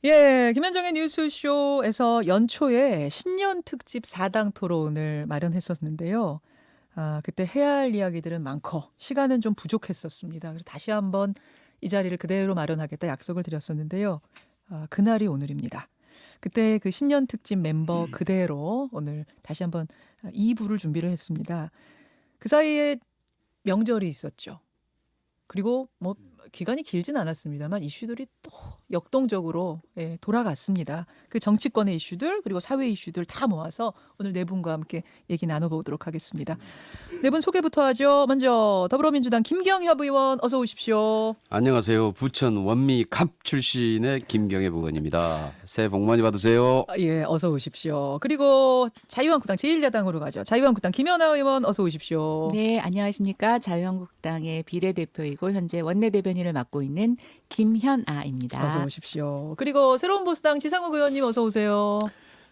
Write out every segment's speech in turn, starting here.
예, 김현정의 뉴스쇼에서 연초에 신년 특집 4당 토론을 마련했었는데요. 그때 해야 할 이야기들은 많고 시간은 좀 부족했었습니다. 그래서 다시 한번 이 자리를 그대로 마련하겠다 약속을 드렸었는데요. 그날이 오늘입니다. 그때 그 신년 특집 멤버 그대로 오늘 다시 한번 2부를 준비를 했습니다. 그 사이에 명절이 있었죠. 그리고 뭐 기간이 길진 않았습니다만 이슈들이 또 역동적으로 돌아갔습니다. 그 정치권의 이슈들 그리고 사회 이슈들 다 모아서 오늘 네 분과 함께 얘기 나눠보도록 하겠습니다. 네 분 소개부터 하죠. 먼저 더불어민주당 김경협 의원 어서 오십시오. 안녕하세요. 부천 원미 갑 출신의 김경애 의원입니다. 새해 복 많이 받으세요. 예, 어서 오십시오. 그리고 자유한국당 제1야당으로 가죠. 자유한국당 김연아 의원 어서 오십시오. 네, 안녕하십니까. 자유한국당의 비례대표이고 현재 원내대변인을 맡고 있는 김현아입니다. 어서 오십시오. 그리고 새로운 보수당 지상욱 의원님 어서 오세요.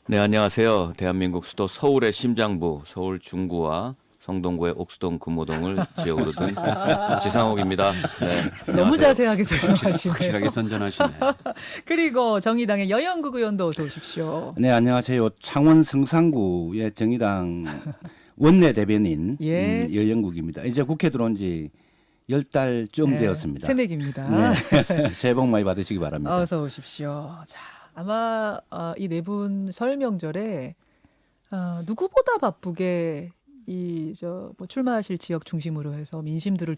네, 안녕하세요. 대한민국 수도 서울의 심장부, 서울 중구와 성동구의 옥수동 금호동을 지역으로 둔 지상욱입니다. 네, 너무 자세하게 설명하시네요. 확실하게 선전하시네. 그리고 정의당의 여영국 의원도 어서 오십시오. 네, 안녕하세요. 창원 성산구의 정의당 원내 대변인 예. 여영국입니다. 이제 국회 들어온 지 10달쯤 되었습니다. 새내기입니다. 네. 새해 복 많이 받으시기 바랍니다. 어서 오십시오. 자, 아마 이 네 분 설 명절에 누구보다 바쁘게 뭐 출마하실 지역 중심으로 해서 민심들을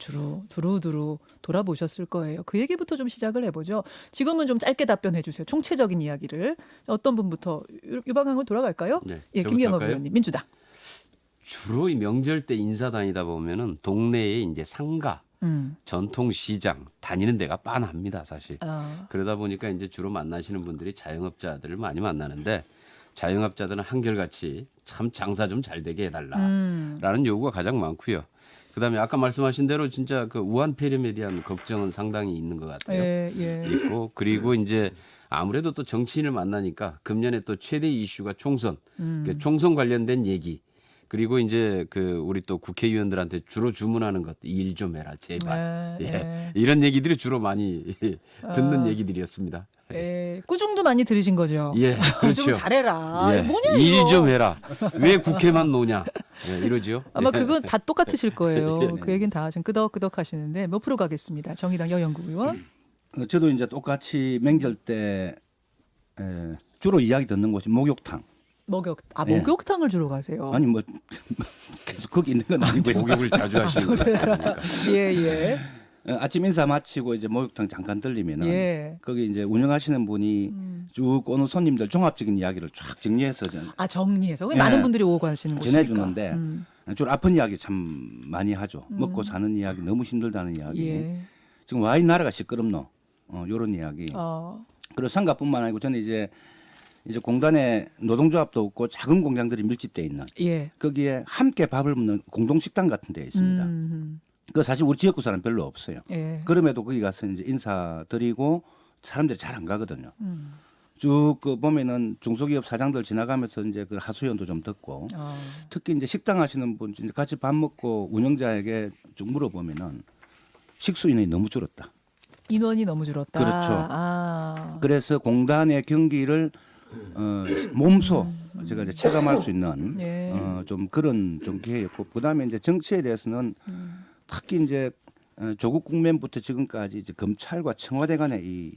두루두루 돌아보셨을 거예요. 그 얘기부터 좀 시작을 해보죠. 지금은 좀 짧게 답변해 주세요. 총체적인 이야기를. 어떤 분부터 이 방향으로 돌아갈까요? 네, 예, 저부터 김경호 할까요? 의원님, 민주당. 주로 이 명절 때 인사 다니다 보면은 동네에 이제 상가, 전통시장 다니는 데가 빤합니다, 사실. 그러다 보니까 이제 주로 만나시는 분들이 자영업자들을 많이 만나는데 자영업자들은 한결같이 참 장사 좀 잘 되게 해달라라는 요구가 가장 많고요. 그다음에 아까 말씀하신 대로 진짜 그 우한 폐렴에 대한 걱정은 상당히 있는 것 같아요. 예. 있고 그리고 이제 아무래도 또 정치인을 만나니까 금년에 또 최대 이슈가 총선, 그 총선 관련된 얘기. 그리고 이제 그 우리 또 국회의원들한테 주로 주문하는 것 일 좀 해라 제발. 예. 이런 얘기들이 주로 많이 듣는 얘기들이었습니다. 꾸중도 많이 들으신 거죠? 예, 그렇죠. 좀 잘해라. 예, 뭐냐 이거. 일 좀 해라. 왜 국회만 노냐. 이러죠. 아마 그건 다 똑같으실 거예요. 예. 그 얘기는 다 지금 끄덕끄덕 하시는데 몇 프로 가겠습니다. 정의당 여영국 의원. 저도 이제 똑같이 명절 때 주로 이야기 듣는 곳이 목욕탕. 목욕탕을 주로 가세요. 아니 뭐 계속 거기 있는 건 아니고요. 목욕을 자주 하시는 거니까. 예. 아침 인사 마치고 이제 목욕탕 잠깐 들리면은 예. 거기 이제 운영하시는 분이 쭉 오는 손님들 종합적인 이야기를 쫙 정리해서 정리해서 예. 많은 분들이 오고 가시는 곳이니까. 전해주는데 주로 아픈 이야기 참 많이 하죠. 먹고 사는 이야기 너무 힘들다는 이야기. 예. 지금 와 이 나라가 시끄럽노. 요런 이야기. 그리고 상가뿐만 아니고 저는 이제 공단에 노동조합도 없고 작은 공장들이 밀집돼 있는 예. 거기에 함께 밥을 먹는 공동식당 같은 데 있습니다. 그 사실 우리 지역구 사람 별로 없어요. 예. 그럼에도 거기 가서 이제 인사드리고 사람들이 잘 안 가거든요. 쭉 그 보면은 중소기업 사장들 지나가면서 이제 그 하소연도 좀 듣고 특히 이제 식당 하시는 분 이제 같이 밥 먹고 운영자에게 쭉 물어보면은 식수 인원이 너무 줄었다. 인원이 너무 줄었다. 그렇죠. 그래서 공단의 경기를 몸소 제가 이제 체감할 수 있는 예. 좀 그런 좀 기회였고 그다음에 이제 정치에 대해서는 특히 이제 조국 국면부터 지금까지 이제 검찰과 청와대 간의 이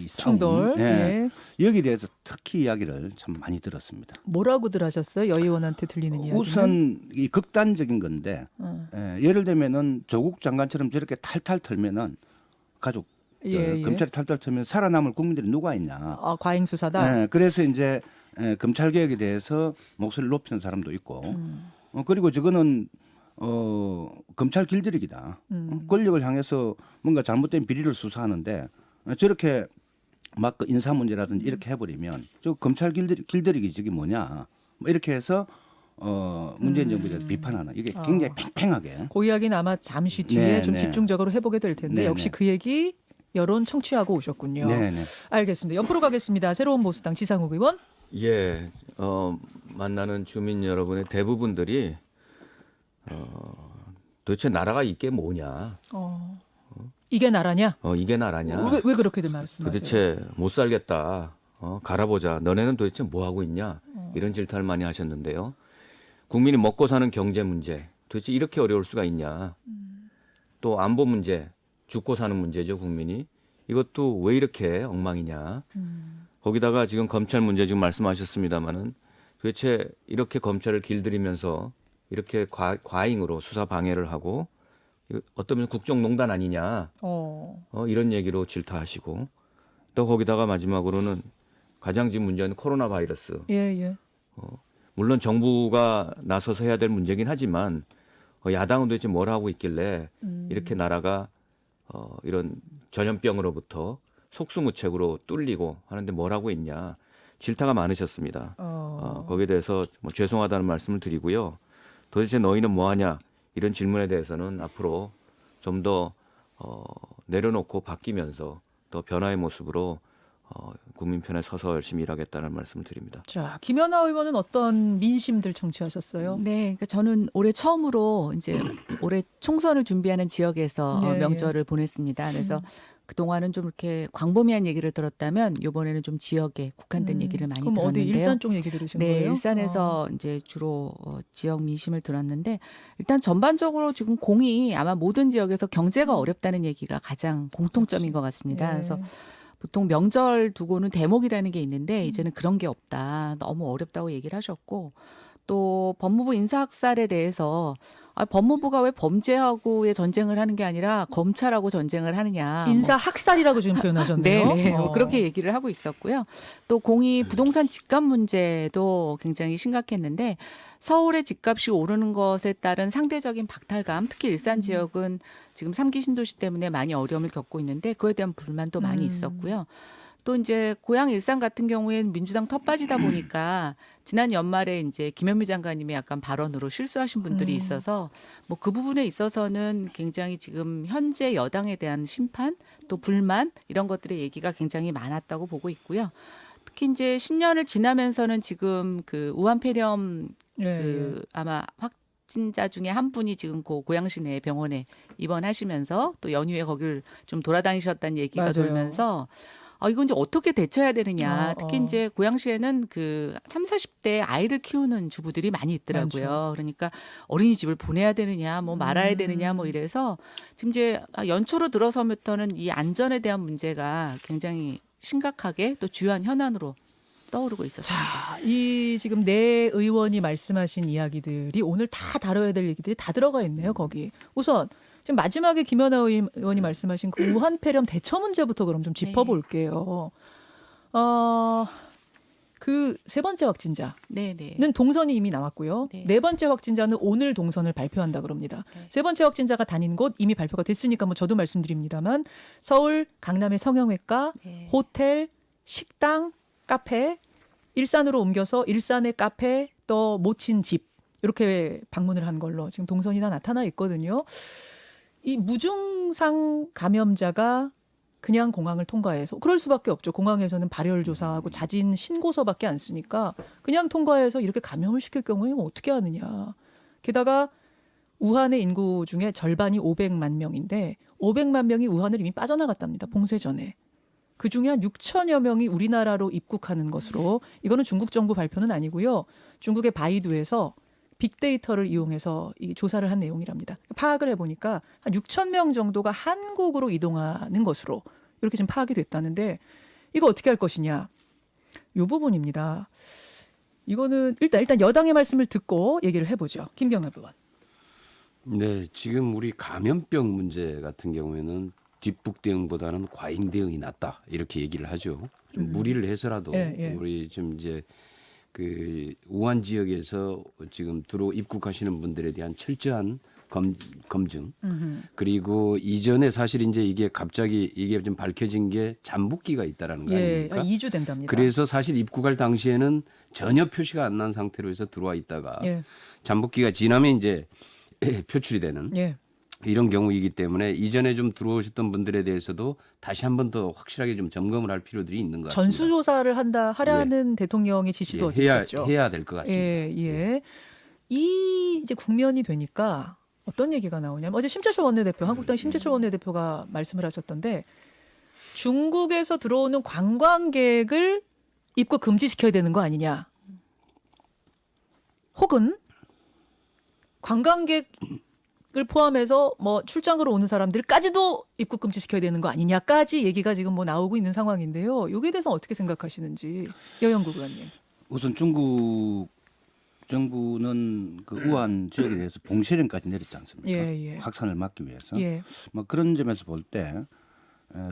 싸움, 충돌. 예. 여기에 대해서 특히 이야기를 참 많이 들었습니다. 뭐라고들 하셨어요? 여 의원한테 들리는 이야기. 우선 이 극단적인 건데 예를 들면은 조국 장관처럼 저렇게 탈탈 털면은 가족 검찰이 탈탈 털면 살아남을 국민들이 누가 있냐. 과잉 수사다. 그래서 이제 검찰 개혁에 대해서 목소리를 높이는 사람도 있고 그리고 저거는 검찰 길들이기다. 권력을 향해서 뭔가 잘못된 비리를 수사하는데 저렇게 막 그 인사 문제라든지 이렇게 해버리면 저 검찰 길들이기 저게 뭐냐. 뭐 이렇게 해서 문재인 정부에 대해서 비판하는 이게 굉장히 팽팽하게. 그 이야기는 아마 잠시 뒤에 좀 네. 집중적으로 해보게 될 텐데 네, 역시 네. 그 얘기 여론 청취하고 오셨군요. 네네. 알겠습니다. 옆으로 가겠습니다. 새로운 보수당 지상욱 의원. 예, 만나는 주민 여러분의 대부분들이 도대체 나라가 이게 뭐냐? 이게 나라냐? 이게 나라냐? 왜 그렇게들 말씀하세요? 도대체 못 살겠다. 갈아보자. 너네는 도대체 뭐 하고 있냐? 이런 질타를 많이 하셨는데요. 국민이 먹고 사는 경제 문제, 도대체 이렇게 어려울 수가 있냐? 또 안보 문제, 죽고 사는 문제죠, 국민이. 이것도 왜 이렇게 엉망이냐? 거기다가 지금 검찰 문제 지금 말씀하셨습니다마는 도대체 이렇게 검찰을 길들이면서 이렇게 과잉으로 수사 방해를 하고 어쩌면 국정농단 아니냐? 이런 얘기로 질타하시고 또 거기다가 마지막으로는 가장 지금 문제는 코로나 바이러스. 예. 물론 정부가 나서서 해야 될 문제긴 하지만 야당은 도대체 뭘 하고 있길래 이렇게 나라가 이런 전염병으로부터 속수무책으로 뚫리고 하는데 뭘 하고 있냐 질타가 많으셨습니다. 거기에 대해서 뭐 죄송하다는 말씀을 드리고요. 도대체 너희는 뭐하냐 이런 질문에 대해서는 앞으로 좀 더 내려놓고 바뀌면서 더 변화의 모습으로 국민 편에 서서 열심히 일하겠다는 말씀을 드립니다. 자, 김연아 의원은 어떤 민심들 청취하셨어요? 네, 그러니까 저는 올해 처음으로 이제 올해 총선을 준비하는 지역에서 네, 명절을 보냈습니다. 그래서 그동안은 좀 이렇게 광범위한 얘기를 들었다면 이번에는 좀 지역에 국한된 얘기를 많이 그럼 들었는데요. 어디 일산 쪽 얘기 들으신 네, 거예요? 일산에서 이제 주로 지역 민심을 들었는데 일단 전반적으로 지금 공이 아마 모든 지역에서 경제가 어렵다는 얘기가 가장 공통점인 것 같습니다. 예. 그래서 보통 명절 두고는 대목이라는 게 있는데 이제는 그런 게 없다. 너무 어렵다고 얘기를 하셨고 또 법무부 인사학살에 대해서 법무부가 왜 범죄하고의 전쟁을 하는 게 아니라 검찰하고 전쟁을 하느냐. 인사 학살이라고 지금 표현하셨네요. 네, 그렇게 얘기를 하고 있었고요. 또 공이 부동산 집값 문제도 굉장히 심각했는데 서울의 집값이 오르는 것에 따른 상대적인 박탈감, 특히 일산 지역은 지금 3기 신도시 때문에 많이 어려움을 겪고 있는데 그에 대한 불만도 많이 있었고요. 또 이제 고향 일산 같은 경우에는 민주당 텃밭이다 보니까 지난 연말에 이제 김현미 장관님이 약간 발언으로 실수하신 분들이 있어서 뭐 그 부분에 있어서는 굉장히 지금 현재 여당에 대한 심판 또 불만 이런 것들의 얘기가 굉장히 많았다고 보고 있고요. 특히 이제 신년을 지나면서는 지금 그 우한 폐렴 그 아마 확진자 중에 한 분이 지금 고양시 내 병원에 입원하시면서 또 연휴에 거길 좀 돌아다니셨다는 얘기가 맞아요. 돌면서 이건 이제 어떻게 대처해야 되느냐. 특히 이제 고양시에는 그 30, 40대 아이를 키우는 주부들이 많이 있더라고요. 많죠. 그러니까 어린이집을 보내야 되느냐, 뭐 말아야 되느냐, 뭐 이래서 지금 이제 연초로 들어서부터는 이 안전에 대한 문제가 굉장히 심각하게 또 주요한 현안으로 떠오르고 있었습니다. 자, 이 지금 내 의원이 말씀하신 이야기들이 오늘 다 다뤄야 될 얘기들이 다 들어가 있네요, 거기. 우선 지금 마지막에 김연아 의원이 말씀하신 그 우한 폐렴 대처 문제부터 그럼 좀 짚어볼게요. 그 세 번째 확진자는 동선이 이미 나왔고요. 네 번째 확진자는 오늘 동선을 발표한다 그럽니다. 세 번째 확진자가 다닌 곳 이미 발표가 됐으니까 뭐 저도 말씀드립니다만 서울 강남의 성형외과, 호텔, 식당, 카페, 일산으로 옮겨서 일산의 카페 또 모친 집 이렇게 방문을 한 걸로 지금 동선이 다 나타나 있거든요. 이 무증상 감염자가 그냥 공항을 통과해서 그럴 수밖에 없죠. 공항에서는 발열 조사하고 자진 신고서밖에 안 쓰니까 그냥 통과해서 이렇게 감염을 시킬 경우에는 어떻게 하느냐. 게다가 우한의 인구 중에 절반이 500만 명인데 500만 명이 우한을 이미 빠져나갔답니다. 봉쇄 전에. 그중에 한 6천여 명이 우리나라로 입국하는 것으로 이거는 중국 정부 발표는 아니고요. 중국의 바이두에서 빅데이터를 이용해서 이 조사를 한 내용이랍니다. 파악을 해보니까 한 6천 명 정도가 한국으로 이동하는 것으로 이렇게 지금 파악이 됐다는데 이거 어떻게 할 것이냐. 이 부분입니다. 이거는 일단 여당의 말씀을 듣고 얘기를 해보죠. 김경엽 의원. 네, 지금 우리 감염병 문제 같은 경우에는 뒷북 대응보다는 과잉 대응이 낫다 이렇게 얘기를 하죠. 좀 무리를 해서라도 우리 좀 이제 그 우한 지역에서 지금 입국하시는 분들에 대한 철저한 검증 그리고 이전에 사실 이제 이게 갑자기 이게 좀 밝혀진 게 잠복기가 있다라는 거 아닙니까? 2주 된답니다. 그래서 사실 입국할 당시에는 전혀 표시가 안 난 상태로 해서 들어와 있다가 잠복기가 지나면 이제 표출이 되는 이런 경우이기 때문에 이전에 좀 들어오셨던 분들에 대해서도 다시 한 번 더 확실하게 좀 점검을 할 필요들이 있는 것 같습니다. 전수조사를 하라는 대통령의 지시도 어제 있었죠. 해야 될 것 같습니다. 이 이제 국면이 되니까 어떤 얘기가 나오냐면 어제 심재철 원내대표, 한국당 심재철 원내대표가 말씀을 하셨던데 중국에서 들어오는 관광객을 입국 금지시켜야 되는 거 아니냐. 혹은 관광객을 포함해서 뭐 출장으로 오는 사람들까지도 입국 금지시켜야 되는 거 아니냐까지 얘기가 지금 뭐 나오고 있는 상황인데요. 여기에 대해서 어떻게 생각하시는지 여영국 의원님. 우선 중국 정부는 그 우한 지역에 대해서 봉쇄령까지 내렸지 않습니까? 예. 확산을 막기 위해서. 예. 뭐 그런 점에서 볼 때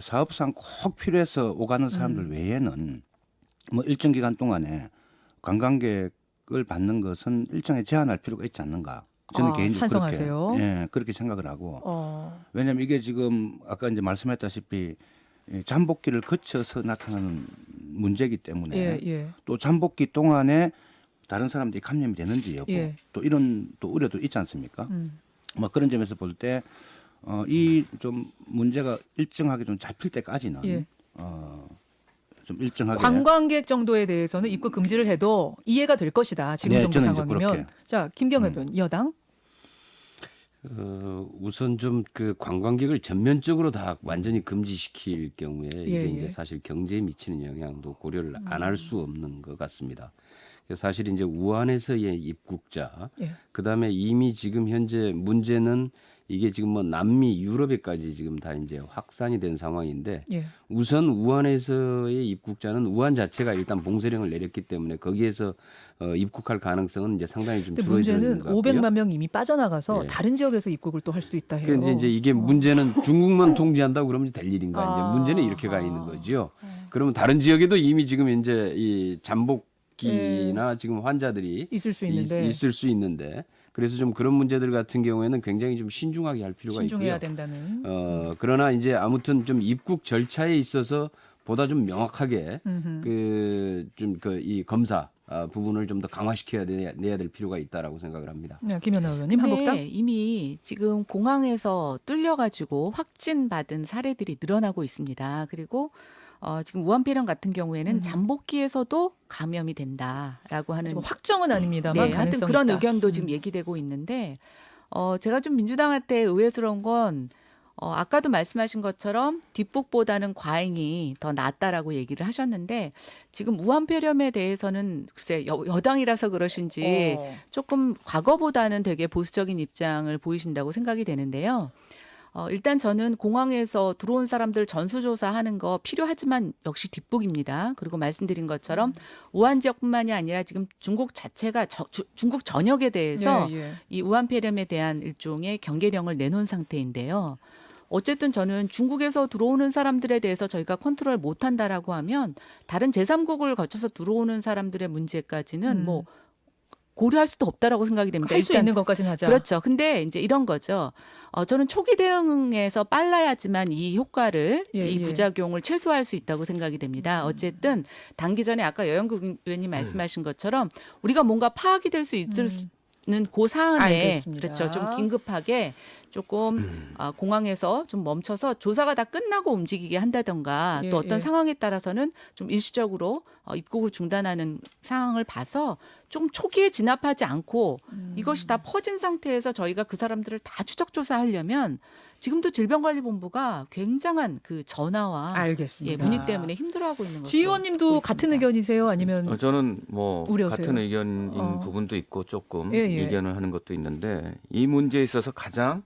사업상 꼭 필요해서 오가는 사람들 외에는 뭐 일정 기간 동안에 관광객을 받는 것은 일정에 제한할 필요가 있지 않는가. 저는 개인적으로 찬성하세요? 그렇게 생각을 하고 왜냐하면 이게 지금 아까 이제 말씀했다시피 잠복기를 거쳐서 나타나는 문제이기 때문에 또 잠복기 동안에 다른 사람들이 감염이 되는지 여부 또 이런 또 우려도 있지 않습니까? 뭐 그런 점에서 볼 때 이 좀 문제가 일정하게 좀 잡힐 때까지는 좀 일정하게 관광객 정도에 대해서는 입국 금지를 해도 이해가 될 것이다. 지금 정도 저는 이제 상황이면. 그렇게. 자, 김경애 의원, 여당. 우선 좀 그 관광객을 전면적으로 다 완전히 금지시킬 경우에 이게 이제 사실 경제에 미치는 영향도 고려를 안 할 수 없는 것 같습니다. 그래서 사실 이제 우한에서의 입국자, 그다음에 이미 지금 현재 문제는 이게 지금 뭐 남미, 유럽에까지 지금 다 이제 확산이 된 상황인데 우선 우한에서의 입국자는 우한 자체가 일단 봉쇄령을 내렸기 때문에 거기에서 입국할 가능성은 이제 상당히 좀 줄어들는 문제는 것 같고요. 500만 명 이미 빠져나가서 다른 지역에서 입국을 또 할 수 있다 해요. 그런데 이제 이게 문제는 중국만 통제한다고 그러면 될 일인가? 이제 문제는 이렇게 가 있는 거죠. 그러면 다른 지역에도 이미 지금 이제 이 잠복기나 지금 환자들이 있을 수 있는데 그래서 좀 그런 문제들 같은 경우에는 굉장히 좀 신중하게 할 필요가 신중해야 있고요. 된다는. 그러나 이제 아무튼 좀 입국 절차에 있어서 보다 좀 명확하게 이 검사 부분을 좀 더 강화시켜야 내야 될 필요가 있다라고 생각을 합니다. 네, 김연아 의원님, 한국당. 이미 지금 공항에서 뚫려가지고 확진받은 사례들이 늘어나고 있습니다. 그리고 지금 우한폐렴 같은 경우에는 잠복기에서도 감염이 된다라고 하는 확정은 아닙니다만 하여튼 가능성이 그런 있다. 의견도 지금 얘기되고 있는데 제가 좀 민주당한테 의외스러운 건 아까도 말씀하신 것처럼 뒷북보다는 과잉이 더 낫다라고 얘기를 하셨는데 지금 우한폐렴에 대해서는 글쎄 여당이라서 그러신지 조금 과거보다는 되게 보수적인 입장을 보이신다고 생각이 되는데요. 일단 저는 공항에서 들어온 사람들 전수조사하는 거 필요하지만 역시 뒷북입니다. 그리고 말씀드린 것처럼 우한 지역뿐만이 아니라 지금 중국 자체가 중국 전역에 대해서 이 우한폐렴에 대한 일종의 경계령을 내놓은 상태인데요. 어쨌든 저는 중국에서 들어오는 사람들에 대해서 저희가 컨트롤 못한다라고 하면 다른 제3국을 거쳐서 들어오는 사람들의 문제까지는 뭐 고려할 수도 없다라고 생각이 됩니다. 할 수 있는 것까지는 하자. 그렇죠. 근데 이제 이런 거죠. 저는 초기 대응에서 빨라야지만 이 효과를 이 부작용을 최소화할 수 있다고 생각이 됩니다. 어쨌든 단기 전에 아까 여영국 의원님 말씀하신 것처럼 우리가 뭔가 파악이 될 수 있는 그 사안에 알겠습니다. 그렇죠. 좀 긴급하게 조금 공항에서 좀 멈춰서 조사가 다 끝나고 움직이게 한다던가 또 어떤 상황에 따라서는 좀 일시적으로 입국을 중단하는 상황을 봐서 좀 초기에 진압하지 않고 이것이 다 퍼진 상태에서 저희가 그 사람들을 다 추적 조사하려면 지금도 질병관리본부가 굉장한 그 전화와 알겠습니다. 문의 때문에 힘들어하고 있는 거죠. 지 의원님도 같은 의견이세요? 아니면 저는 뭐 우려세요? 같은 의견인 부분도 있고 조금 예. 의견을 하는 것도 있는데 이 문제에 있어서 가장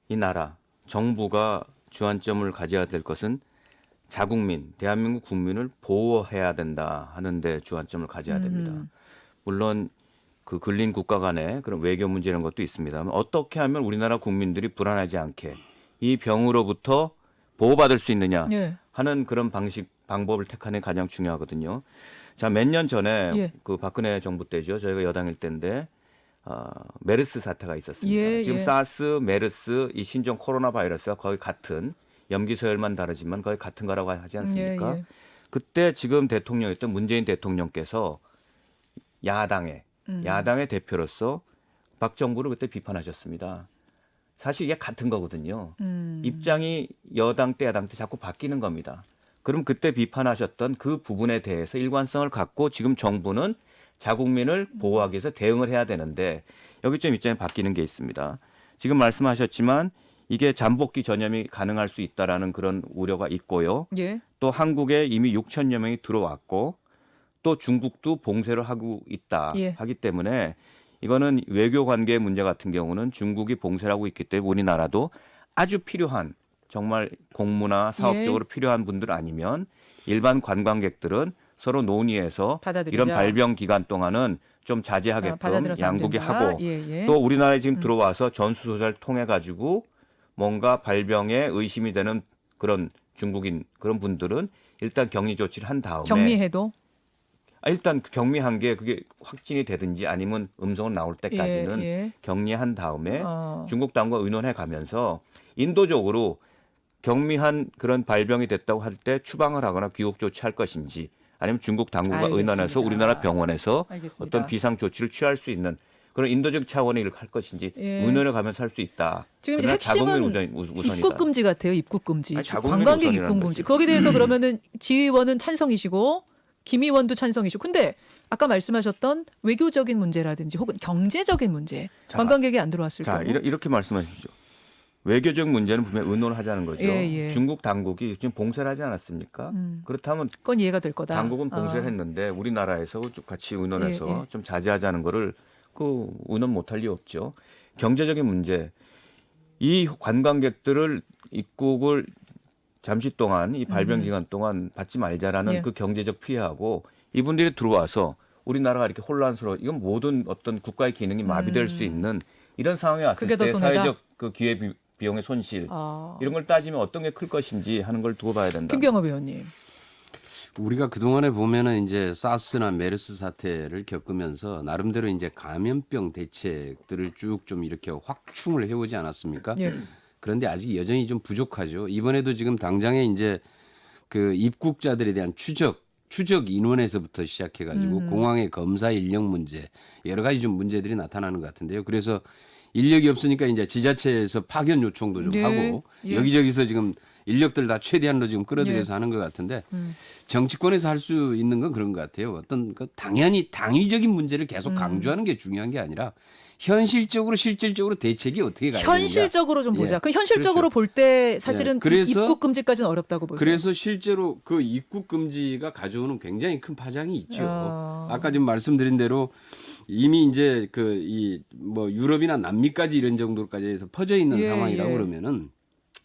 이 나라 정부가 주안점을 가져야 될 것은 자국민, 대한민국 국민을 보호해야 된다 하는데 주안점을 가져야 됩니다. 물론 그 근린 국가 간의 그런 외교 문제 이런 것도 있습니다만 어떻게 하면 우리나라 국민들이 불안하지 않게 이 병으로부터 보호받을 수 있느냐 하는 그런 방법을 택하는 게 가장 중요하거든요. 자, 몇 년 전에 그 박근혜 정부 때죠. 저희가 여당일 때인데 메르스 사태가 있었습니다. 지금 사스, 메르스, 이 신종 코로나 바이러스가 거의 같은 염기 서열만 다르지만 거의 같은 거라고 하지 않습니까? 그때 지금 대통령이었던 문재인 대통령께서 야당의 대표로서 박 정부를 그때 비판하셨습니다. 사실 이게 같은 거거든요. 입장이 여당 때 야당 때 자꾸 바뀌는 겁니다. 그럼 그때 비판하셨던 그 부분에 대해서 일관성을 갖고 지금 정부는 자국민을 보호하기 위해서 대응을 해야 되는데 여기 좀 입장이 바뀌는 게 있습니다. 지금 말씀하셨지만 이게 잠복기 전염이 가능할 수 있다라는 그런 우려가 있고요. 예. 또 한국에 이미 6천여 명이 들어왔고 또 중국도 봉쇄를 하고 있다 예. 하기 때문에 이거는 외교 관계 문제 같은 경우는 중국이 봉쇄를 하고 있기 때문에 우리나라도 아주 필요한 정말 공무나 사업적으로 필요한 분들 아니면 일반 관광객들은 서로 논의해서 받아들이자. 이런 발병 기간 동안은 좀 자제하게끔 받아들여서 안 양국이 된다. 하고 예, 예. 또 우리나라에 지금 들어와서 전수조사를 통해 가지고 뭔가 발병에 의심이 되는 그런 중국인 그런 분들은 일단 격리 조치를 한 다음에 격리해도 일단 격리한 게 그게 확진이 되든지 아니면 음성은 나올 때까지는 예. 격리한 다음에 어. 중국 당국과 의논해 가면서 인도적으로 격리한 그런 발병이 됐다고 할 때 추방을 하거나 귀국 조치할 것인지 아니면 중국 당국과 알겠습니다. 의논해서 우리나라 병원에서 알겠습니다. 어떤 비상 조치를 취할 수 있는 그런 인도적 차원의 일을 할 것인지 예. 의논해 가면서 할 수 있다. 지금 이제 그러나 자국민 핵심은 우선이다. 입국 금지 같아요. 입국 금지. 아니, 자국민 관광객 우선이라는 입국 금지. 거기에 대해서 그러면은 지 의원은 찬성이시고 김 의원도 찬성이시고. 근데 아까 말씀하셨던 외교적인 문제라든지 혹은 경제적인 문제. 자, 관광객이 안 들어왔을 자, 경우. 이렇게 말씀하십시오. 외교적 문제는 분명히 의논을 하자는 거죠. 예. 중국 당국이 지금 봉쇄를 하지 않았습니까? 그렇다면 그건 이해가 될 거다. 당국은 봉쇄를 했는데 우리나라에서 좀 같이 의논해서 좀 자제하자는 거를 그 의논 못할 리 없죠. 경제적인 문제. 이 관광객들을 입국을 잠시 동안 이 발병 기간 동안 받지 말자라는 예. 그 경제적 피해하고 이분들이 들어와서 우리나라가 이렇게 혼란스러워 이건 모든 어떤 국가의 기능이 마비될 수 있는 이런 상황에 왔을 그게 더 때 손해다? 사회적 그 기회 비용의 손실 이런 걸 따지면 어떤 게 클 것인지 하는 걸 두고 봐야 된다. 김경호 의원님. 우리가 그동안에 보면은 이제 사스나 메르스 사태를 겪으면서 나름대로 이제 감염병 대책들을 쭉 좀 이렇게 확충을 해오지 않았습니까? 예. 그런데 아직 여전히 좀 부족하죠. 이번에도 지금 당장에 이제 그 입국자들에 대한 추적 인원에서부터 시작해가지고 공항의 검사 인력 문제 여러 가지 좀 문제들이 나타나는 것 같은데요. 그래서 인력이 없으니까 이제 지자체에서 파견 요청도 좀 네. 하고 예. 여기저기서 지금 인력들 다 최대한으로 지금 끌어들여서 하는 것 같은데 정치권에서 할 수 있는 건 그런 것 같아요. 어떤 그 당연히 당위적인 문제를 계속 강조하는 게 중요한 게 아니라 현실적으로 실질적으로 대책이 어떻게 가야 되느냐. 현실적으로 좀 보자. 예. 그 현실적으로 그렇죠. 볼 때 사실은 예. 그래서- 입국 금지까지는 어렵다고 보세요. 그래서 실제로 그 입국 금지가 가져오는 굉장히 큰 파장이 있죠. 어. 아까 지금 말씀드린 대로 이미 이제 그 이 뭐 유럽이나 남미까지 이런 정도까지 해서 퍼져 있는 예, 상황이라고 예. 그러면은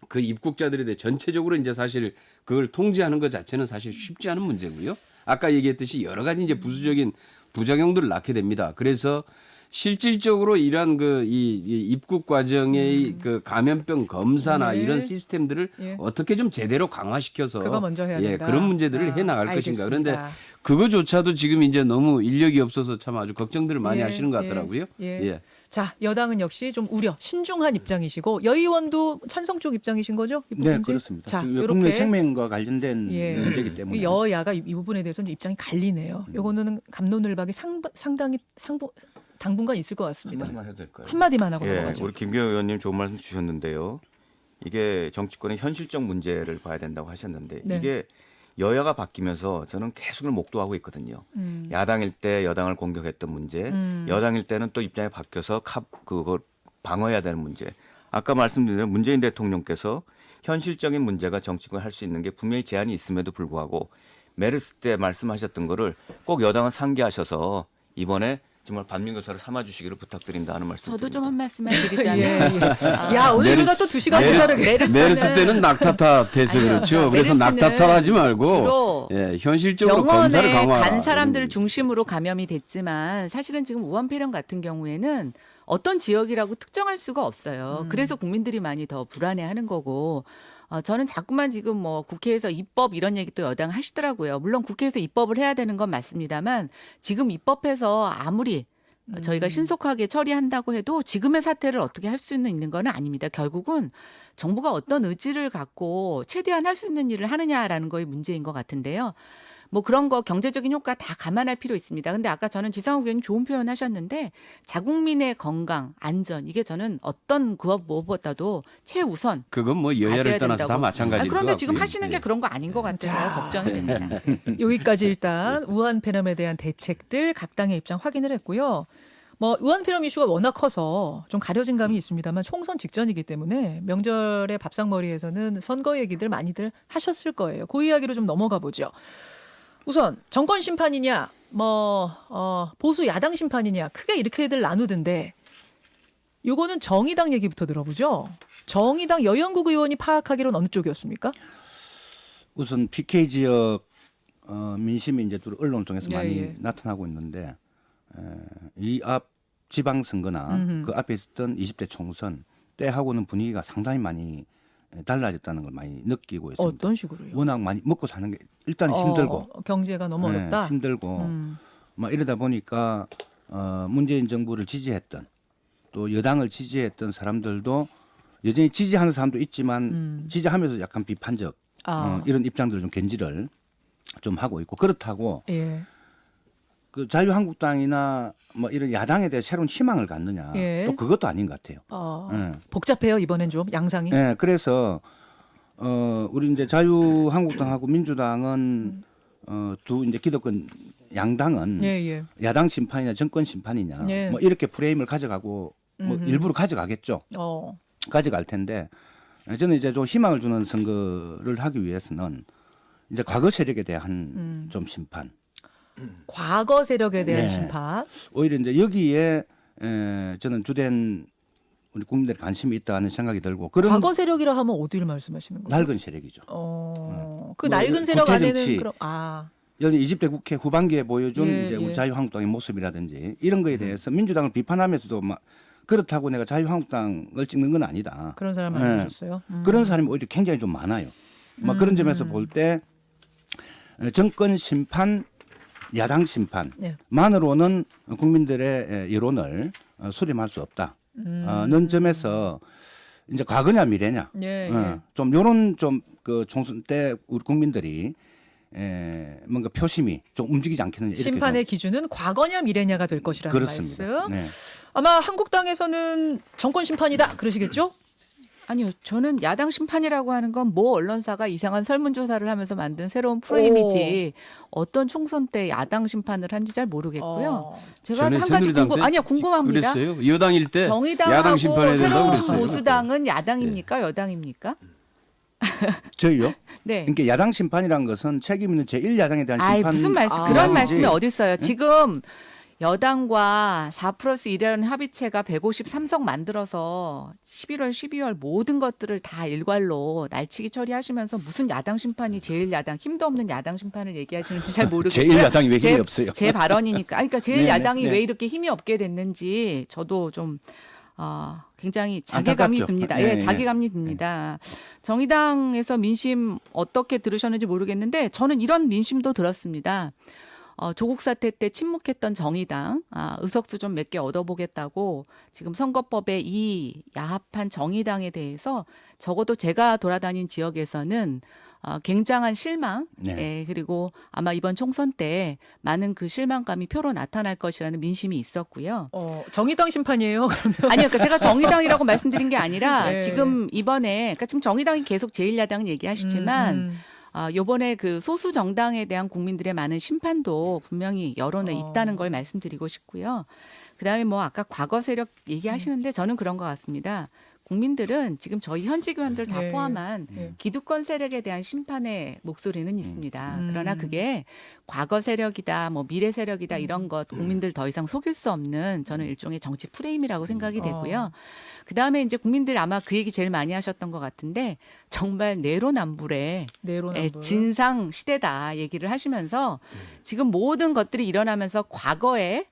그 입국자들에 대해 전체적으로 이제 사실 그걸 통제하는 것 자체는 사실 쉽지 않은 문제고요. 아까 얘기했듯이 여러 가지 이제 부수적인 부작용들을 낳게 됩니다. 그래서 실질적으로 이러한 이 입국 과정의 그 감염병 검사나 네. 이런 시스템들을 예. 어떻게 좀 제대로 강화시켜서 그거 먼저 해야 된다. 그런 문제들을 해 나갈 것인가. 알겠습니다. 그런데 그거조차도 지금 이제 너무 인력이 없어서 참 아주 걱정들을 많이 예, 하시는 것 예, 같더라고요. 예. 자, 여당은 역시 좀 우려, 신중한 입장이시고 여 의원도 찬성 쪽 입장이신 거죠? 입국 네, 금지? 그렇습니다. 자, 지금 요렇게 국민 생명과 관련된 예. 문제이기 때문에 여야가 이 부분에 대해서는 입장이 갈리네요. 요거는 감론을박이 상당히 당분간 있을 것 같습니다. 한마디만 해도 될까요? 한마디만 하고 예, 넘어가죠. 우리 김경호 의원님 좋은 말씀 주셨는데요. 이게 정치권의 현실적 문제를 봐야 된다고 하셨는데 네. 이게 여야가 바뀌면서 저는 계속 목도하고 있거든요. 야당일 때 여당을 공격했던 문제, 여당일 때는 또 입장이 바뀌어서 그걸 방어해야 되는 문제. 아까 말씀드린 대로 문재인 대통령께서 현실적인 문제가 정치권이 할 수 있는 게 분명히 제한이 있음에도 불구하고 메르스 때 말씀하셨던 거를 꼭 여당은 상기하셔서 이번에 정말 반민교사를 삼아주시기를 부탁드린다는 말씀. 저도 좀 드립니다. 한 말씀만 드리자면 예. 야, 오늘 우리가 또 2시간 부자를 메르스 때는 낙타타 돼서 아니요. 그렇죠. 그래서 메르스는 낙타타하지 말고 주로 예, 현실적으로 검사를 병원에 강화하라. 간 사람들을 중심으로 감염이 됐지만 사실은 지금 우한폐렴 같은 경우에는 어떤 지역이라고 특정할 수가 없어요. 그래서 국민들이 많이 더 불안해하는 거고 저는 자꾸만 지금 뭐 국회에서 입법 이런 얘기 또 여당 하시더라고요. 물론 국회에서 입법을 해야 되는 건 맞습니다만 지금 입법해서 아무리 저희가 신속하게 처리한다고 해도 지금의 사태를 어떻게 할 수 있는 건 아닙니다. 결국은 정부가 어떤 의지를 갖고 최대한 할 수 있는 일을 하느냐라는 거의 문제인 것 같은데요. 뭐 그런 거 경제적인 효과 다 감안할 필요 있습니다. 근데 아까 저는 지상욱 의원님 좋은 표현 하셨는데 자국민의 건강, 안전 이게 저는 어떤 그것 무엇보다도 최우선 그건 뭐 여야를 가져야 떠나서 다 된다고. 마찬가지일 것 그런데 같고요. 지금 하시는 게 예. 그런 거 아닌 것 같아서 걱정이 됩니다. 여기까지 일단 우한폐렴에 대한 대책들 각 당의 입장 확인을 했고요. 뭐 의원피렴 이슈가 워낙 커서 좀 가려진 감이 있습니다만 총선 직전이기 때문에 명절에 밥상머리에서는 선거 얘기들 많이들 하셨을 거예요. 그 이야기로 좀 넘어가 보죠. 우선 정권 심판이냐 보수 야당 심판이냐 크게 이렇게들 나누던데 요거는 정의당 얘기부터 들어보죠. 정의당 여영국 의원이 파악하기로는 어느 쪽이었습니까? 우선 PK 지역 민심이 이제 주로 언론을 통해서 예, 많이 예. 나타나고 있는데 이 앞 지방선거나 그 앞에 있었던 20대 총선 때하고는 분위기가 상당히 많이 달라졌다는 걸 많이 느끼고 있습니다. 어떤 식으로요? 워낙 많이 먹고 사는 게 일단 힘들고 경제가 너무 네, 어렵다. 힘들고 막 이러다 보니까 문재인 정부를 지지했던 또 여당을 지지했던 사람들도 여전히 지지하는 사람도 있지만 지지하면서 약간 비판적 이런 입장들을 좀 견지를 좀 하고 있고 그렇다고 예. 그 자유한국당이나 뭐 이런 야당에 대해 새로운 희망을 갖느냐 예. 또 그것도 아닌 것 같아요. 예. 복잡해요 이번엔 좀 양상이. 네, 그래서 우리 이제 자유한국당하고 민주당은 두 이제 기득권 양당은 예. 야당 심판이냐 정권 심판이냐 예. 뭐 이렇게 프레임을 가져가고 뭐 일부러 가져가겠죠. 가져갈 텐데 저는 이제 좀 희망을 주는 선거를 하기 위해서는 이제 과거 세력에 대한 좀 심판. 과거 세력에 대한 네. 심판. 오히려 이제 여기에 저는 주된 우리 국민들의 관심이 있다는 생각이 들고 그런 과거 세력이라 하면 어디를 말씀하시는 거죠? 낡은 세력이죠. 그 뭐 낡은 세력 구태 안에는 정치. 그럼 예를 들어 20대 국회 후반기에 보여준 예, 이제 예. 우리 자유한국당의 모습이라든지 이런 거에 대해서 민주당을 비판하면서도 막 그렇다고 내가 자유한국당을 찍는 건 아니다. 그런 사람 예. 많으셨어요. 그런 사람이 오히려 굉장히 좀 많아요. 막 그런 점에서 볼 때 정권 심판, 야당 심판만으로는 국민들의 여론을 수렴할 수 없다. 는 점에서 이제 과거냐 미래냐. 예. 좀 요런 좀 그 총선 때 우리 국민들이 뭔가 표심이 좀 움직이지 않겠느냐 이렇게 심판의 기준은 과거냐 미래냐가 될 것이라는 그렇습니다. 말씀. 네. 아마 한국당에서는 정권 심판이다 그러시겠죠? 아니요, 저는 야당 심판이라고 하는 건 모 언론사가 이상한 설문조사를 하면서 만든 새로운 프레임이지 어떤 총선 때 야당 심판을 한지 잘 모르겠고요. 제가 전에 한 가지 새누리당 때 궁금합니다. 그랬어요. 여당일 때 정의당하고 야당 심판해야 된다고 새로운 그랬어요. 보수당은 야당입니까? 여당입니까? 저희요? 네. 그러니까 야당 심판이라는 것은 책임 있는 제1야당에 대한 아이, 심판 무슨 말씀? 아. 그런 이야기지. 말씀이 어디 있어요? 지금 여당과 4+1이라는 합의체가 153석 만들어서 11월, 12월 모든 것들을 다 일괄로 날치기 처리하시면서 무슨 야당 심판이 제1야당 힘도 없는 야당 심판을 얘기하시는지 잘 모르겠고요. 제1야당이 왜 힘이 없어요? 제 발언이니까. 아니, 그러니까 제1야당이 네, 네. 왜 이렇게 힘이 없게 됐는지 저도 좀 굉장히 자괴감이 안타깝죠. 듭니다. 네, 예, 네. 자괴감이 듭니다. 정의당에서 민심 어떻게 들으셨는지 모르겠는데 저는 이런 민심도 들었습니다. 조국 사태 때 침묵했던 정의당 의석수 좀 몇 개 얻어보겠다고 지금 선거법에 이 야합한 정의당에 대해서 적어도 제가 돌아다닌 지역에서는 굉장한 실망, 네. 예, 그리고 아마 이번 총선 때 많은 그 실망감이 표로 나타날 것이라는 민심이 있었고요. 정의당 심판이에요. 그러면 아니요, 그러니까 제가 정의당이라고 말씀드린 게 아니라 네. 지금 이번에, 그러니까 지금 정의당이 계속 제1야당 얘기하시지만 요번에 그 소수 정당에 대한 국민들의 많은 심판도 분명히 여론에 있다는 걸 말씀드리고 싶고요. 그다음에 뭐 아까 과거 세력 얘기하시는데 저는 그런 것 같습니다. 국민들은 지금 저희 현직 의원들 다 네. 포함한 네. 기득권 세력에 대한 심판의 목소리는 있습니다. 그러나 그게 과거 세력이다, 뭐 미래 세력이다 이런 것 국민들 더 이상 속일 수 없는 저는 일종의 정치 프레임이라고 생각이 되고요. 그다음에 이제 국민들 아마 그 얘기 제일 많이 하셨던 것 같은데 정말 내로남불의 내로남불. 진상 시대다 얘기를 하시면서 지금 모든 것들이 일어나면서 과거에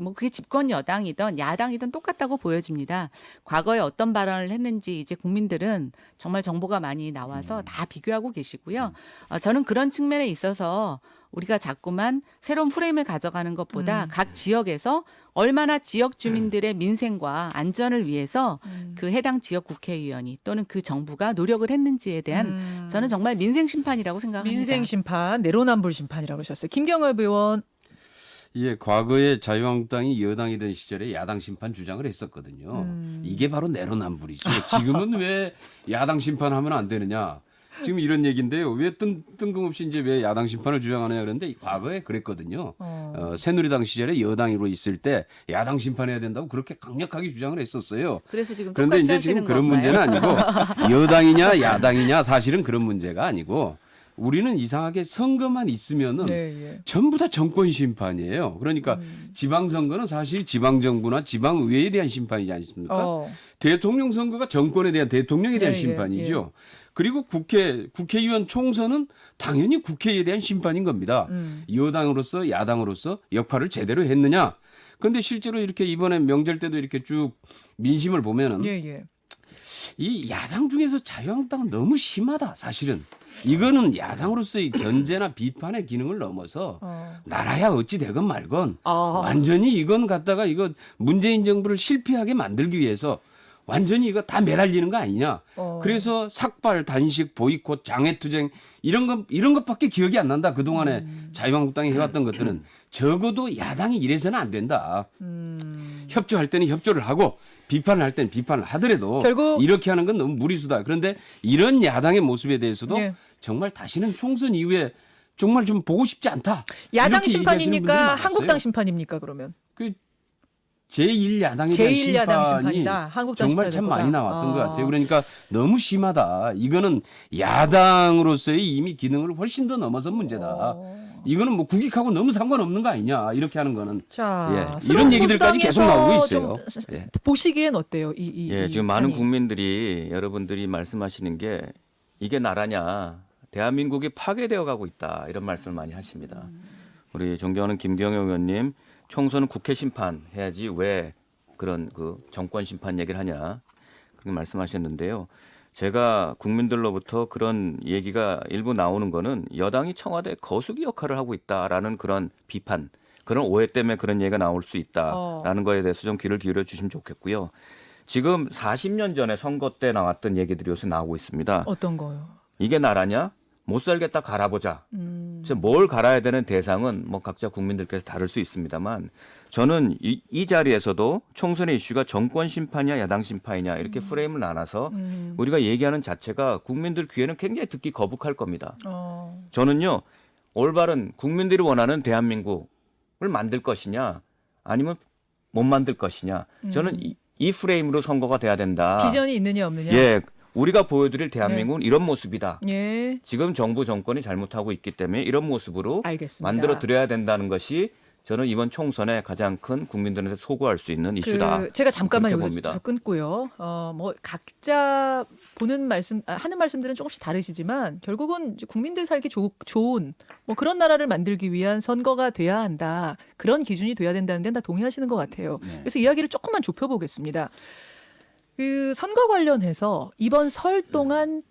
뭐 그게 집권 여당이든 야당이든 똑같다고 보여집니다. 과거에 어떤 발언을 했는지 이제 국민들은 정말 정보가 많이 나와서 다 비교하고 계시고요. 저는 그런 측면에 있어서 우리가 자꾸만 새로운 프레임을 가져가는 것보다 각 지역에서 얼마나 지역 주민들의 민생과 안전을 위해서 그 해당 지역 국회의원이 또는 그 정부가 노력을 했는지에 대한 저는 정말 민생 심판이라고 생각합니다. 민생 심판, 내로남불 심판이라고 하셨어요. 김경엽 의원. 예, 과거에 자유한국당이 여당이던 시절에 야당 심판 주장을 했었거든요. 이게 바로 내로남불이죠. 지금은 왜 야당 심판하면 안 되느냐? 지금 이런 얘기인데요. 왜 뜬금없이 이제 왜 야당 심판을 주장하느냐 그런데 과거에 그랬거든요. 새누리당 시절에 여당으로 있을 때 야당 심판해야 된다고 그렇게 강력하게 주장을 했었어요. 그래서 지금 그런데 똑같이 이제 하시는 지금 그런 건가요? 문제는 아니고 여당이냐 야당이냐 사실은 그런 문제가 아니고 우리는 이상하게 선거만 있으면은 네, 전부 다 정권 심판이에요. 그러니까 지방선거는 사실 지방정부나 지방의회에 대한 심판이지 않습니까? 대통령 선거가 정권에 대한 대통령에 대한 예, 심판이죠. 그리고 국회의원 총선은 당연히 국회에 대한 심판인 겁니다. 여당으로서 야당으로서 역할을 제대로 했느냐. 그런데 실제로 이렇게 이번에 명절 때도 이렇게 쭉 민심을 보면은 이 야당 중에서 자유한국당은 너무 심하다. 사실은. 이거는 야당으로서의 견제나 비판의 기능을 넘어서 나라야 어찌 되건 말건 완전히 이건 갖다가 이거 문재인 정부를 실패하게 만들기 위해서 완전히 이거 다 매달리는 거 아니냐. 그래서 삭발, 단식, 보이콧, 장외투쟁 이런 것밖에 기억이 안 난다. 그동안에 자유한국당이 해왔던 것들은 적어도 야당이 이래서는 안 된다. 협조할 때는 협조를 하고 비판을 할 때는 비판을 하더라도 결국 이렇게 하는 건 너무 무리수다. 그런데 이런 야당의 모습에 대해서도 예. 정말 다시는 총선 이후에 정말 좀 보고 싶지 않다. 야당 이렇게 얘기하시는 분들이 심판입니까? 많았어요. 한국당 심판입니까? 그러면 그 제1야당에 대한 제1야당 심판이 심판이다. 한국당 정말 참 심판보다. 많이 나왔던 것 같아요. 그러니까 너무 심하다. 이거는 야당으로서의 이미 기능을 훨씬 더 넘어선 문제다. 이거는 뭐 국익하고 너무 상관없는 거 아니냐. 이렇게 하는 거는 자, 이런 얘기들까지 계속 나오고 있어요. 좀 보시기엔 어때요? 예, 지금 많은 국민들이 여러분들이 말씀하시는 게 이게 나라냐, 대한민국이 파괴되어 가고 있다 이런 말씀을 많이 하십니다. 우리 존경하는 김경영 의원님, 총선은 국회 심판 해야지 왜 그런 그 정권 심판 얘기를 하냐 그렇게 말씀하셨는데요. 제가 국민들로부터 그런 얘기가 일부 나오는 거는 여당이 청와대 거수기 역할을 하고 있다라는 그런 비판, 그런 오해 때문에 그런 얘기가 나올 수 있다라는 거에 대해서 좀 귀를 기울여 주시면 좋겠고요. 지금 40년 전에 선거 때 나왔던 얘기들이 요새 나오고 있습니다. 어떤 거요? 이게 나라냐? 못 살겠다 갈아보자. 뭘 갈아야 되는 대상은 뭐 각자 국민들께서 다를 수 있습니다만 저는 이 자리에서도 총선의 이슈가 정권 심판이냐 야당 심판이냐 이렇게 프레임을 나눠서 우리가 얘기하는 자체가 국민들 귀에는 굉장히 듣기 거북할 겁니다. 저는요 올바른 국민들이 원하는 대한민국을 만들 것이냐 아니면 못 만들 것이냐 저는 이 프레임으로 선거가 돼야 된다. 비전이 있느냐 없느냐? 예. 우리가 보여드릴 대한민국은 이런 모습이다. 예. 지금 정부 정권이 잘못하고 있기 때문에 이런 모습으로 알겠습니다. 만들어 드려야 된다는 것이 저는 이번 총선에 가장 큰 국민들한테 소구할 수 있는 이슈다. 제가 잠깐만 그렇게 여기서 봅니다. 끊고요. 뭐 각자 보는 말씀 하는 말씀들은 조금씩 다르시지만 결국은 이제 국민들 살기 좋은 뭐 그런 나라를 만들기 위한 선거가 돼야 한다. 그런 기준이 돼야 된다는 데는 다 동의하시는 것 같아요. 그래서 이야기를 조금만 좁혀 보겠습니다. 그 선거 관련해서 이번 설 동안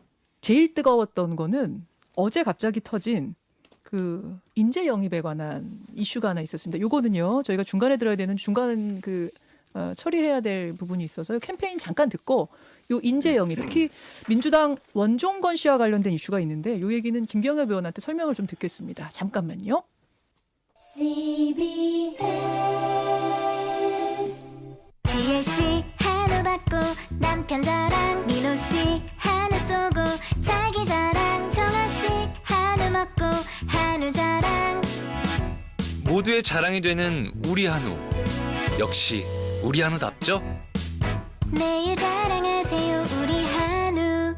제일 뜨거웠던 거는 어제 갑자기 터진 그 인재 영입에 관한 이슈가 하나 있었습니다. 요거는요 저희가 중간에 들어야 되는 중간 처리해야 될 부분이 있어서 캠페인 잠깐 듣고 요 인재 영입 특히 민주당 원종건 씨와 관련된 이슈가 있는데 요 얘기는 김경엽 의원한테 설명을 좀 듣겠습니다. 잠깐만요. 지혜씨 한우 받고 남편 자랑 민호씨 한우 쏘고 자기 자랑 정아씨 한우 먹고 한우 자랑 모두의 자랑이 되는 우리 한우. 역시 우리 한우답죠? 매일 자랑하세요 우리 한우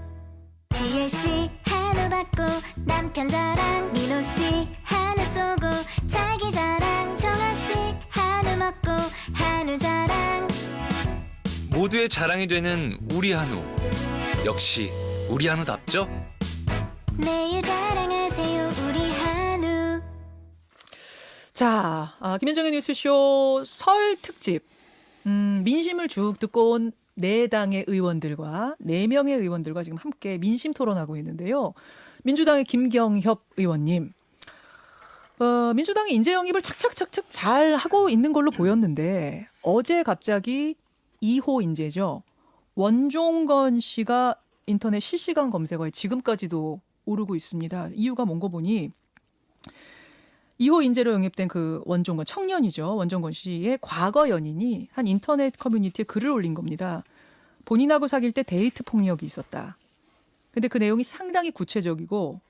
지혜씨 한우 받고 남편 자랑 민호씨 한우 쏘고 자기 자랑 정아씨 한우 먹고 한우 자랑 모두의 자랑이 되는 우리 한우. 역시 우리 한우답죠? 매일 자랑하세요 우리 한우 자, 김현정의 뉴스쇼 설 특집. 민심을 쭉 듣고 온 4당의 의원들과 4명의 의원들과 지금 함께 민심 토론하고 있는데요. 민주당의 김경협 의원님. 민주당이 인재 영입을 착착착착 잘 하고 있는 걸로 보였는데 어제 갑자기 2호 인재죠. 원종건 씨가 인터넷 실시간 검색어에 지금까지도 오르고 있습니다. 이유가 뭔가 보니 2호 인재로 영입된 그 원종건 청년이죠. 원종건 씨의 과거 연인이 한 인터넷 커뮤니티에 글을 올린 겁니다. 본인하고 사귈 때 데이트 폭력이 있었다. 근데 그 내용이 상당히 구체적이고